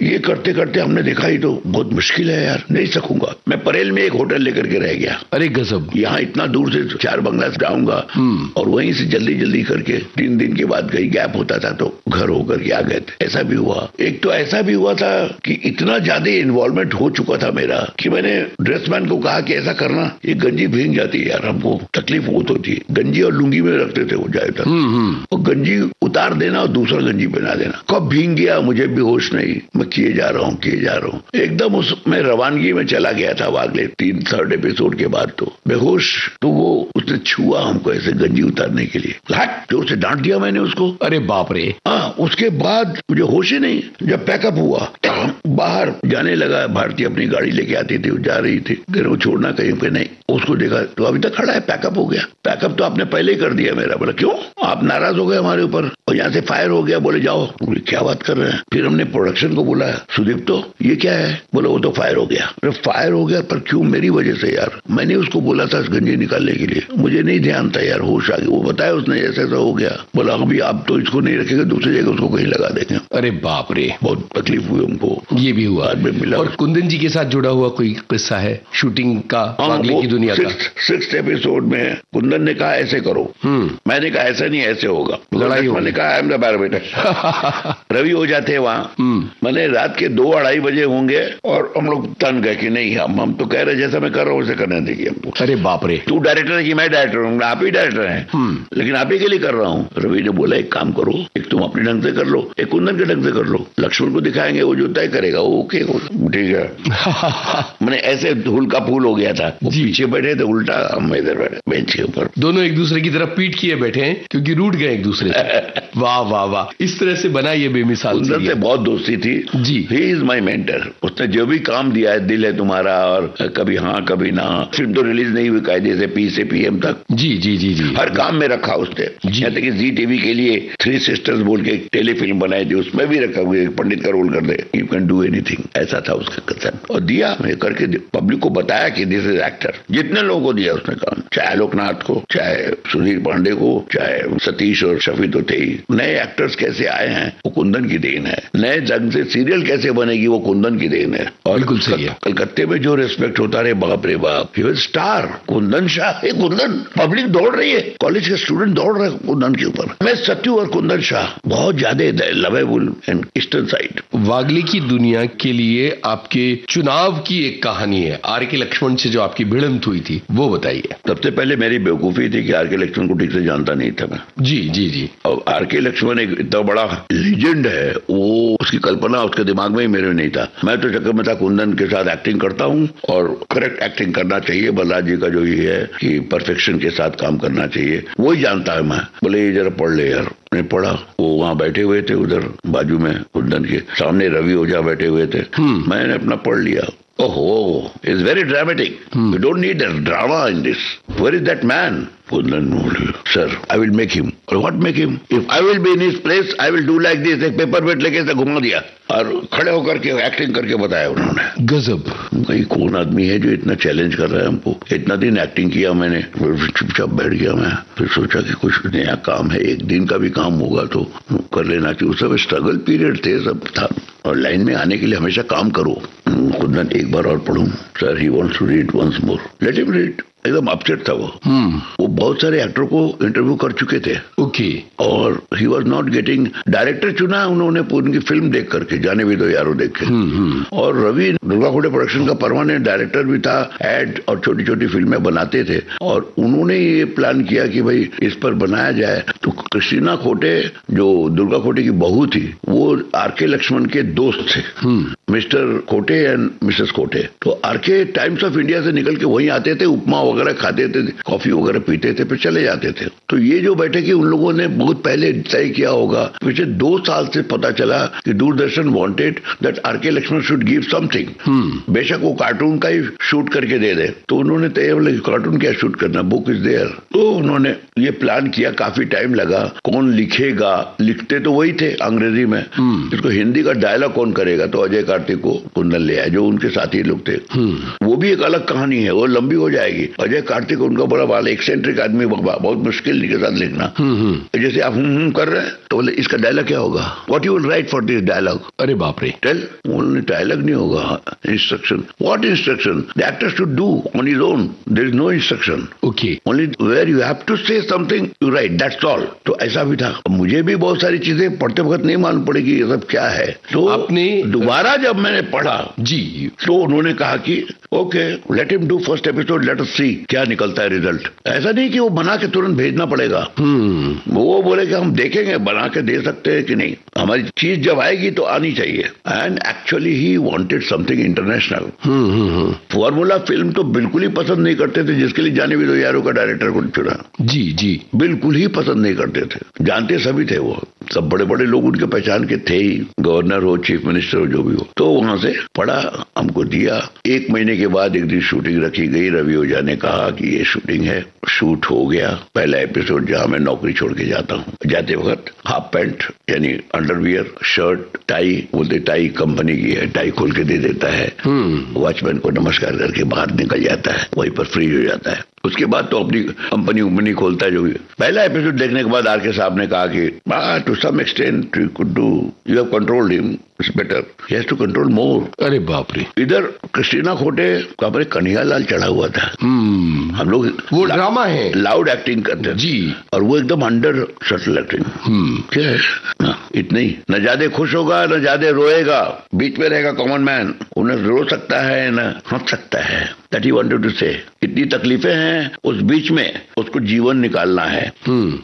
ये करते करते हमने देखा ही तो बहुत मुश्किल है यार, नहीं सकूंगा। मैं परेल में एक होटल लेकर के रह गया। अरे गजब। यहाँ इतना दूर से 4 बंगला जाऊंगा और वहीं से जल्दी जल्दी करके 3 दिन के बाद कहीं गैप होता था तो घर होकर के आ गए थे। ऐसा भी हुआ। एक तो ऐसा भी हुआ था कि इतना ज्यादा इन्वॉल्वमेंट हो चुका था मेरा कि मैंने ड्रेसमैन को कहा कि ऐसा करना, ये गंजी भीग जाती है यार, हमको तकलीफ बहुत होती है। गंजी और लुंगी में रखते थे वो जाए तक, और गंजी उतार देना और दूसरा गंजी पहना देना। कब भीग गया मुझे भी होश नहीं, मैं किए जा रहा हूँ एकदम उसमें रवानगी में चला गया था वागले 3-3 एपिसोड के बाद तो बेहोश। तो वो उसने छुआ हमको ऐसे गंजी उतारने के लिए, जोर से डांट दिया मैंने उसको। अरे बाप रे। हाँ, उसके बाद मुझे होश ही नहीं, जब पैकअप हुआ बाहर जाने लगा, भारतीय अपनी गाड़ी लेके आती थी, वो जा रही थी, फिर वो छोड़ना कहीं पे नहीं, उसको देखा तो अभी तक खड़ा है, पैकअप हो गया। पैकअप तो आपने पहले ही कर दिया मेरा। बोला क्यों, आप नाराज हो गए हमारे ऊपर और यहाँ से फायर हो गया। बोले जाओ। बोले क्या बात कर रहे हैं। फिर हमने प्रोडक्शन को बोला, सुदीप तो ये क्या है। बोला वो तो फायर हो गया। फायर हो गया पर क्यों, मेरी वजह से यार, मैंने उसको बोला था गंजी निकालने के लिए, मुझे नहीं ध्यान था यार, होश आ गया, वो बताया उसने ऐसा ऐसा हो गया। बोला अभी आप तो इसको नहीं रखेंगे, दूसरी जगह उसको कहीं लगा देंगे। अरे बाप रे, बहुत तकलीफ हुई हमको। ये भी हुआ में मिला। और कुंदन जी के साथ जुड़ा हुआ कोई किस्सा है शूटिंग का, वागले की दुनिया का? 6th एपिसोड में कुंदन ने कहा ऐसे करो, मैंने कहा ऐसा नहीं ऐसे होगा, लड़ाई मैंने कहा I am the barometer. Ravi हो जाते वहां, मैंने रात के 2-2:30 बजे होंगे और हम लोग तन गए कि नहीं, हम तो कह रहे जैसा मैं कर रहा हूँ वैसे करने देंगे हमको। अरे बाप रे, तू डायरेक्टर है कि मैं डायरेक्टर हूँ? आप ही डायरेक्टर हैं, लेकिन आप ही के लिए कर रहा हूँ। रवि ने बोला एक काम करो, एक तुम अपने ढंग से कर लो, एक कुंदन के ढंग से कर लो, लक्ष्मण को दिखाएंगे, वो जो तय करेगा वो ओके, ठीक है। मैंने ऐसे धूल का फूल हो गया था, वो पीछे बैठे थे उल्टा, हम इधर बैठे बेंच के ऊपर, दोनों एक दूसरे की तरफ पीठ किए बैठे हैं क्योंकि रूठ गए एक दूसरे से। वाह वाह वाह, इस तरह से बना ये बेमिसाल। कुंदन से बहुत दोस्ती थी जी। He is my mentor. उसने जो भी काम दिया है, दिल है तुम्हारा और कभी हाँ कभी ना, फिल्म तो रिलीज नहीं हुई कायदे से, पी से पीएम तक। जी जी जी जी, हर काम में रखा उसने। यहाँ तक कि जी टीवी के लिए 3 सिस्टर्स बोल के एक टेलीफिल्म बनाई थी, उसमें भी रखा हुआ पंडित का रोल कर दे, यू कैन डू एनीथिंग, ऐसा था उसका कथन। और दिया मैं करके पब्लिक को बताया कि दिस इज एक्टर। जितने लोगों को दिया उसने काम, चाहे आलोकनाथ को, चाहे सुधीर पांडे को, चाहे सतीश और शफी तो थे ही। नए एक्टर्स कैसे आए हैं वो कुंदन की देन है, नए ढंग से सीरियल कैसे बनेगी वो कुंदन की देन है। और बिल्कुल सही है। कलकत्ते में जो रिस्पेक्ट होता रहे, बाप रे बाप, he was star. Kundan Shah, Kundan, public दौड़ रही है, कॉलेज के स्टूडेंट दौड़ रहे हैं कुंदन के ऊपर। मैं सत्यू और कुंदन शाह बहुत ज्यादा लवेबल एंड ईस्टर्न साइड। वागले की दुनिया के लिए आपके चुनाव की एक कहानी है, आर के लक्ष्मण से जो आपकी भिड़ंत हुई थी, वो बताइए। सबसे पहले मेरी बेवकूफी थी कि आर के लक्ष्मण को ठीक से जानता नहीं था मैं। जी जी जी। और आर के लक्ष्मण एक इतना बड़ा लीजेंड है, वो उसकी कल्पना उसके दिमाग में ही मेरे नहीं था। मैं तो चक्कर में था कुंदन के साथ एक्टिंग करता हूँ और करेक्ट एक्टिंग करना चाहिए, बलराज जी का जो ये है कि परफेक्शन के साथ काम करना चाहिए, वही जानता है मैं। बोले ये जरा पढ़ ले यार, मैंने पढ़ा। वो वहाँ बैठे हुए थे, उधर बाजू में कुंदन के सामने रवि ओझा बैठे हुए थे, मैंने अपना पढ़ लिया। Oh, it's very dramatic. You don't need a drama in this. Where is that man? Kundan, sir, I will make him. Or what make him? If I will be in his place, I will do like this. एक paper wait लेके ऐसे घुमा दिया और खड़े होकर के acting करके बताया उन्होंने। गजब। कहीं कौन आदमी है जो इतना चैलेंज कर रहा है हमको। इतना दिन एक्टिंग किया मैंने, चुपचाप बैठ गया मैं। फिर सोचा कि कुछ नया काम है, एक दिन का भी काम होगा तो कर लेना चाहिए। उस समय स्ट्रगल पीरियड थे, सब था, और लाइन में आने के लिए हमेशा काम करो। कुंदन एक बार और पढ़ूं, sir he wants to read once more, let him read. एकदम अपसेट था वो बहुत सारे एक्टर को इंटरव्यू कर चुके थे। ओके। और he was not getting, director चुना उन्होंने उनकी फिल्म देख करके, जाने भी दो यारो देख के। और रवि दुर्गा खोड़े प्रोडक्शन का परमानेंट डायरेक्टर भी था, एड और छोटी छोटी फिल्में बनाते थे। और उन्होंने ये प्लान किया कि भाई इस पर बनाया जाए। तो क्रिस्टीना खोटे जो दुर्गा खोटे की बहू थी, वो आर के लक्ष्मण के दोस्त थे, मिस्टर खोटे एंड मिसेस खोटे। तो आर के टाइम्स ऑफ इंडिया से निकल के वहीं आते थे, उपमा वगैरह खाते थे, कॉफी वगैरह पीते थे, फिर चले जाते थे। तो ये जो बैठे कि उन लोगों ने बहुत पहले तय किया होगा, पिछले 2 साल से पता चला कि दूरदर्शन वांटेड दैट आर के लक्ष्मण शुड गिव समथिंग। बेशक वो कार्टून का ही शूट करके दे दे। तो उन्होंने तय बोला कार्टून क्या शूट करना, बुक इज देयर। तो उन्होंने ये प्लान किया, काफी टाइम लगा। कौन लिखेगा, लिखते तो वही थे अंग्रेजी में, इसको हिंदी का डायलॉग कौन करेगा? तो अजय कार्तिक को कुंदन ले आए, जो उनके साथी लोग थे। वो भी एक अलग कहानी है, वो लंबी हो जाएगी। अजय कार्तिक उनका बड़ा वाला एक्सेंट्रिक आदमी, बहुत मुश्किल के साथ लिखना। जैसे आप कर रहे हैं तो बोले इसका डायलॉग क्या होगा, what you will write for this dialogue. अरे बाप रे। टेल, बोलने डायलॉग नहीं होगा, instruction. What instruction? The actor should do on his own, there is no instruction. Okay, only where you have to say something you write, that's all. तो ऐसा भी था। मुझे भी बहुत सारी चीजें पढ़ते वक्त नहीं मालूम पड़ेगी ये सब क्या है। तो आपने दोबारा जब मैंने पढ़ा जी, तो उन्होंने कहा कि okay let him do first episode, let us see क्या निकलता है रिजल्ट। ऐसा नहीं कि वो बना के तुरंत भेजना पड़ेगा। वो बोले कि हम देखेंगे बना के दे सकते हैं कि नहीं, हमारी चीज जब आएगी तो आनी चाहिए। And actually he wanted something international. Formula film तो बिल्कुल ही पसंद नहीं करते थे, जिसके लिए जाने भी दो यारों का डायरेक्टर को चुना। जी जी, बिल्कुल ही पसंद नहीं करते थे, जानते सभी थे वो। सब बड़े बड़े लोग उनके पहचान के थे ही, गवर्नर हो, चीफ मिनिस्टर हो, जो भी हो। तो वहां से पढ़ा, हमको दिया। 1 महीने के बाद एक दिन शूटिंग रखी गई। रवि ओझा ने कहा कि ये शूटिंग है। शूट हो गया पहला एपिसोड, जहां मैं नौकरी छोड़ के जाता हूँ। जाते वक्त हाफ पैंट यानी अंडरवियर, शर्ट, टाई, बोलते टाई कंपनी की है, टाई खोल के दे देता है। वॉचमैन को नमस्कार करके बाहर निकल जाता है, वहीं पर फ्री हो जाता है। उसके बाद तो अपनी कंपनी खोलता है। जो भी पहला एपिसोड देखने के बाद आर के साहब ने कहा कि to some extent you could do, you have controlled him, it's better, he has to control more. अरे बाप रे। इधर क्रिस्टीना खोटे का अपने कन्हैयालाल चढ़ा हुआ था। हम लोग वो ड्रामा है, लाउड एक्टिंग करते हैं जी, और वो एकदम अंडर सटल एक्टिंग। क्या है ना, इतना ही, न ज्यादा खुश होगा न ज्यादा रोएगा, बीच में रहेगा कॉमन मैन। उन्हें रो सकता है न हंस सकता है, दैट ही वांटेड टू से। इतनी तकलीफें हैं, उस बीच में उसको जीवन निकालना है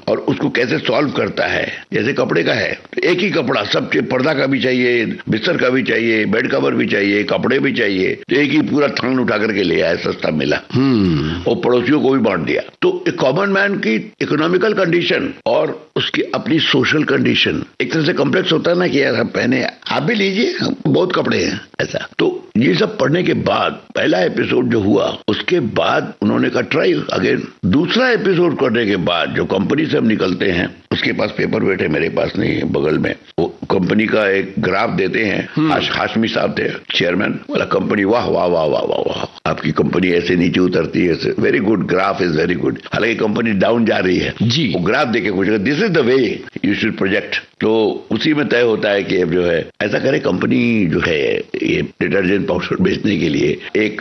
और उसको कैसे सॉल्व करता है। जैसे कपड़े का है, तो एक ही कपड़ा सब, पर्दा का भी चाहिए, बिस्तर का भी चाहिए, बेड कवर भी चाहिए, कपड़े भी चाहिए, तो एक ही पूरा थान उठा करके ले आया, सस्ता मिला और पड़ोसियों को भी बांट दिया। तो एक कॉमन मैन की इकोनॉमिकल कंडीशन और उसकी अपनी सोशल कंडीशन एक तरह से कॉम्प्लेक्स होता है ना, कि यार हम पहने, आप भी लीजिए, बहुत कपड़े हैं, ऐसा। तो ये सब पढ़ने के बाद पहला एपिसोड जो हुआ, उसके बाद उन्होंने कहा ट्राई अगेन। दूसरा एपिसोड करने के बाद जो कंपनी से हम निकलते हैं, उसके पास पेपर वेट है, मेरे पास नहीं है, बगल में वो कंपनी का एक ग्राफ देते हैं। हाशमी साहब थे चेयरमैन, बोला कंपनी वाह वाह वाह वाह वाह वाह, आपकी कंपनी ऐसे नीचे उतरती है, very good, graph is very good. हालांकि कंपनी डाउन जा रही है जी, वो ग्राफ देके कुछ, this is the way you should project. तो उसी में तय होता है कि अब जो है ऐसा करे, कंपनी जो है ये डिटर्जेंट पाउडर बेचने के लिए एक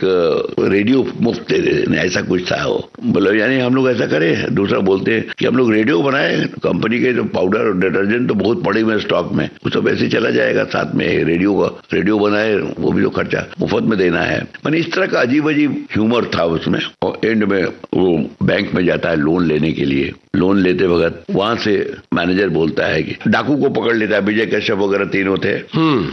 रेडियो मुफ्त दे देने, ऐसा कुछ था वो। बोलो यानी हम लोग ऐसा करें, दूसरा बोलते हैं कि हम लोग रेडियो बनाए, कंपनी के जो पाउडर और डिटर्जेंट तो बहुत पड़े हुए स्टॉक में, वो सब ऐसे चला जाएगा, साथ में रेडियो बनाए, वो भी तो खर्चा मुफ्त में देना है। मैंने इस तरह का अजीब अजीब ह्यूमर था उसमें। और एंड में वो बैंक में जाता है लोन लेने के लिए, लोन लेते वक्त वहां से मैनेजर बोलता है कि डाकू को पकड़ लेता है, विजय कश्यप वगैरह तीनों थे,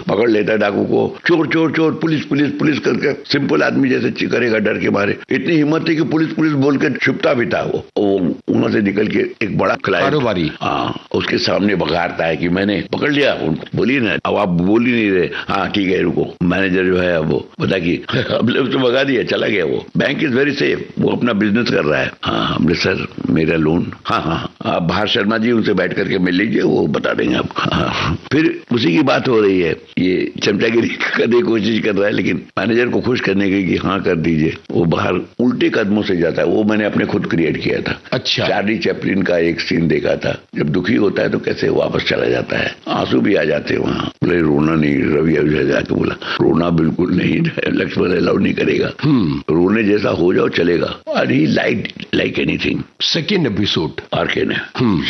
पकड़ लेता है डाकू को, चोर चोर चोर, पुलिस पुलिस पुलिस करके, सिंपल आदमी जैसे करेगा डर के मारे। इतनी हिम्मत थी कि पुलिस पुलिस बोल के छुपता भी था वो वहां से निकल के एक बड़ा क्लाइंट, हाँ, उसके सामने बघारता है कि मैंने पकड़ लिया, बोलिए ना, अब आप बोल ही नहीं रहे, हाँ ठीक है रुको। मैनेजर जो है अब वो बता कि हमने उसको भगा दिया, चला गया वो, बैंक इज वेरी सेफ, वो अपना बिजनेस कर रहा है। हाँ हमने सर मेरा लोन, हाँ हाँ आप बाहर शर्मा जी उनसे बैठ करके मिल लीजिए, वो बता देंगे आपको। हाँ। फिर उसी की बात हो रही है, ये चमचागिरी करने की कोशिश कर रहा है, लेकिन मैनेजर को खुश करने की कि हाँ कर दीजिए, वो बाहर उल्टे कदमों से जाता है। वो मैंने अपने खुद क्रिएट किया था। अच्छा। चार्ली चैपलिन का एक सीन देखा था, जब दुखी होता है तो कैसे वापस चला जाता है, आंसू भी आ जाते हैं वहां। बोले रोना नहीं, रवि ओझा जाके बोला रोना बिल्कुल नहीं, लक्ष्मण अलाउ नहीं करेगा, रोने जैसा हो जाओ चलेगा। और he like anything. Second episode RK ने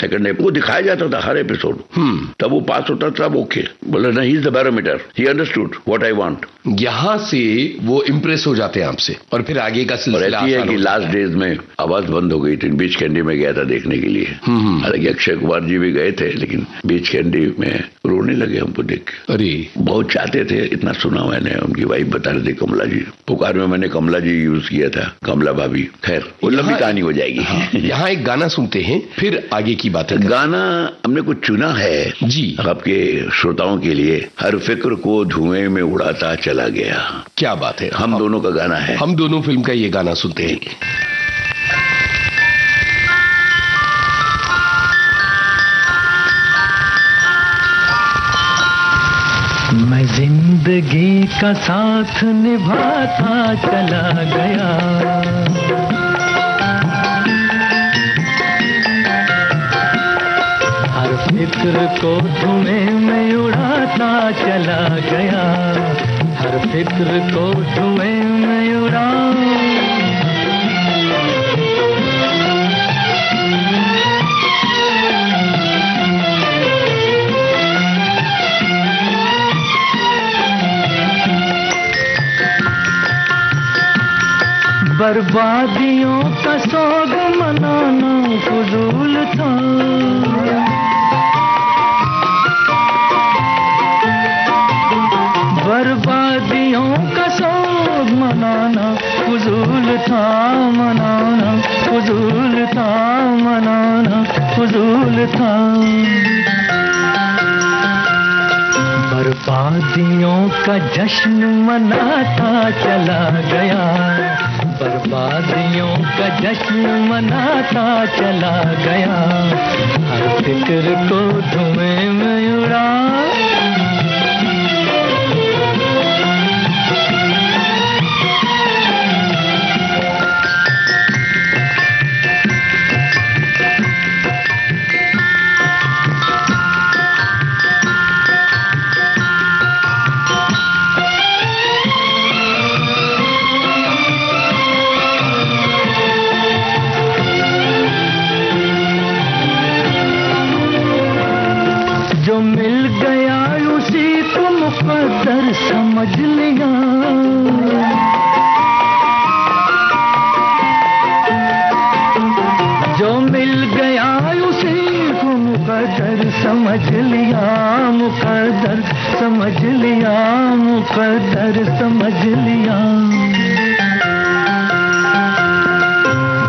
सेकंड वो दिखाया जाता था हर एपिसोड, तब वो पास होता था, ओके बोला ना, he is the barometer, he understood what I want. यहाँ से वो इम्प्रेस हो जाते हैं आपसे और फिर आगे का सिलसिला है कि लास्ट डेज में आवाज बंद हो गई थी। बीच कैंडी में गया था देखने के लिए, हालांकि अक्षय कुमार जी भी गए थे, लेकिन बीच कैंडी में रोने लगे हमको देख। अरे बहुत चाहते थे, इतना सुना मैंने, उनकी वाइफ बता रहे थे कमला जी, पुकार में मैंने कमला जी यूज किया था, कमला भाभी। खैर वो लंबी कहानी हो जाएगी। यहाँ एक गाना सुनते हैं, फिर आगे की बात है। गाना हमने कुछ चुना है जी आपके श्रोताओं के लिए। हर फिक्र को धुएं में उड़ाता चला गया। क्या बात है, हम दोनों का गाना है, हम दोनों फिल्म का ये गाना सुनते हैं। मैं जिंदगी का साथ निभाता चला गया, हर फिक्र को धुएं में उड़ाता चला गया, हर फिक्र को धुएं में उड़ा। बर्बादियों का सोग मनाना फजूल था, बर्बादियों का सोग मनाना फजूल था, मनाना फजूल था, मनाना फजूल था। बर्बादियों का जश्न मनाता चला गया, बर्बादियों का जश्न मनाता चला गया, हर फिक्र को धुएं में उड़ा। जो मिल गया उसी को मुकद्दर समझ लिया, जो मिल गया उसी को मुकद्दर समझ लिया, मुकद्दर समझ लिया, मुकद्दर समझ लिया।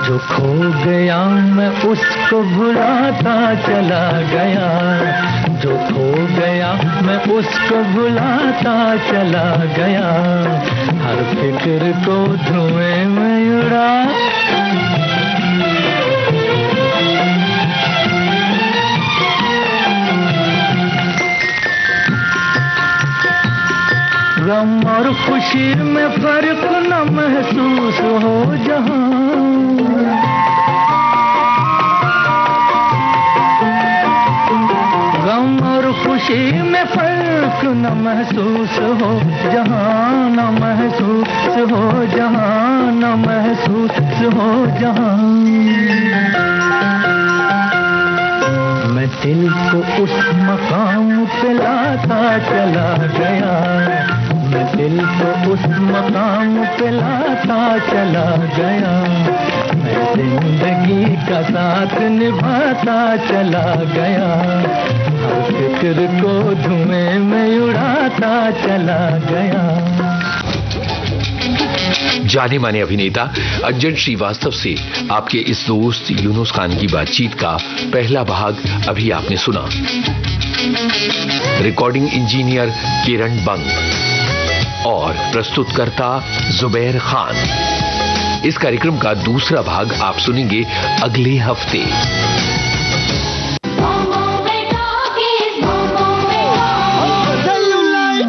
जो खो गया मैं उसको भुलाता चला गया, जो खो गया मैं उसको भुलाता चला गया, हर फिक्र को धुएं में उड़ा। गम और खुशी में फर्क न महसूस हो जहां, गम और खुशी में फर्क न महसूस हो जहां, न महसूस हो जहां, न महसूस हो जहां। मैं दिल को उस मकाम पे लाता चला गया, मैं दिल को उस मकाम पे लाता चला गया, मैं जिंदगी का साथ निभाता चला गया, हर फिक्र को धुएं में उड़ाता चला गया। जाने माने अभिनेता अज्जन श्रीवास्तव से आपके इस दोस्त यूनुस खान की बातचीत का पहला भाग अभी आपने सुना। रिकॉर्डिंग इंजीनियर किरण बंग और प्रस्तुतकर्ता जुबैर खान। इस कार्यक्रम का दूसरा भाग आप सुनेंगे अगले हफ्ते।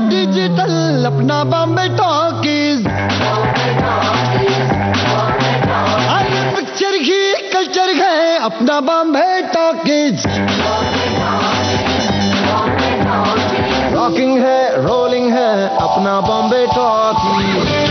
डिजिटल अपना बॉम्बे टॉकीज, पिक्चर ही कल्चर है अपना बॉम्बे टॉकीज, रॉकिंग है रोलिंग है अपना बॉम्बे टॉकीज।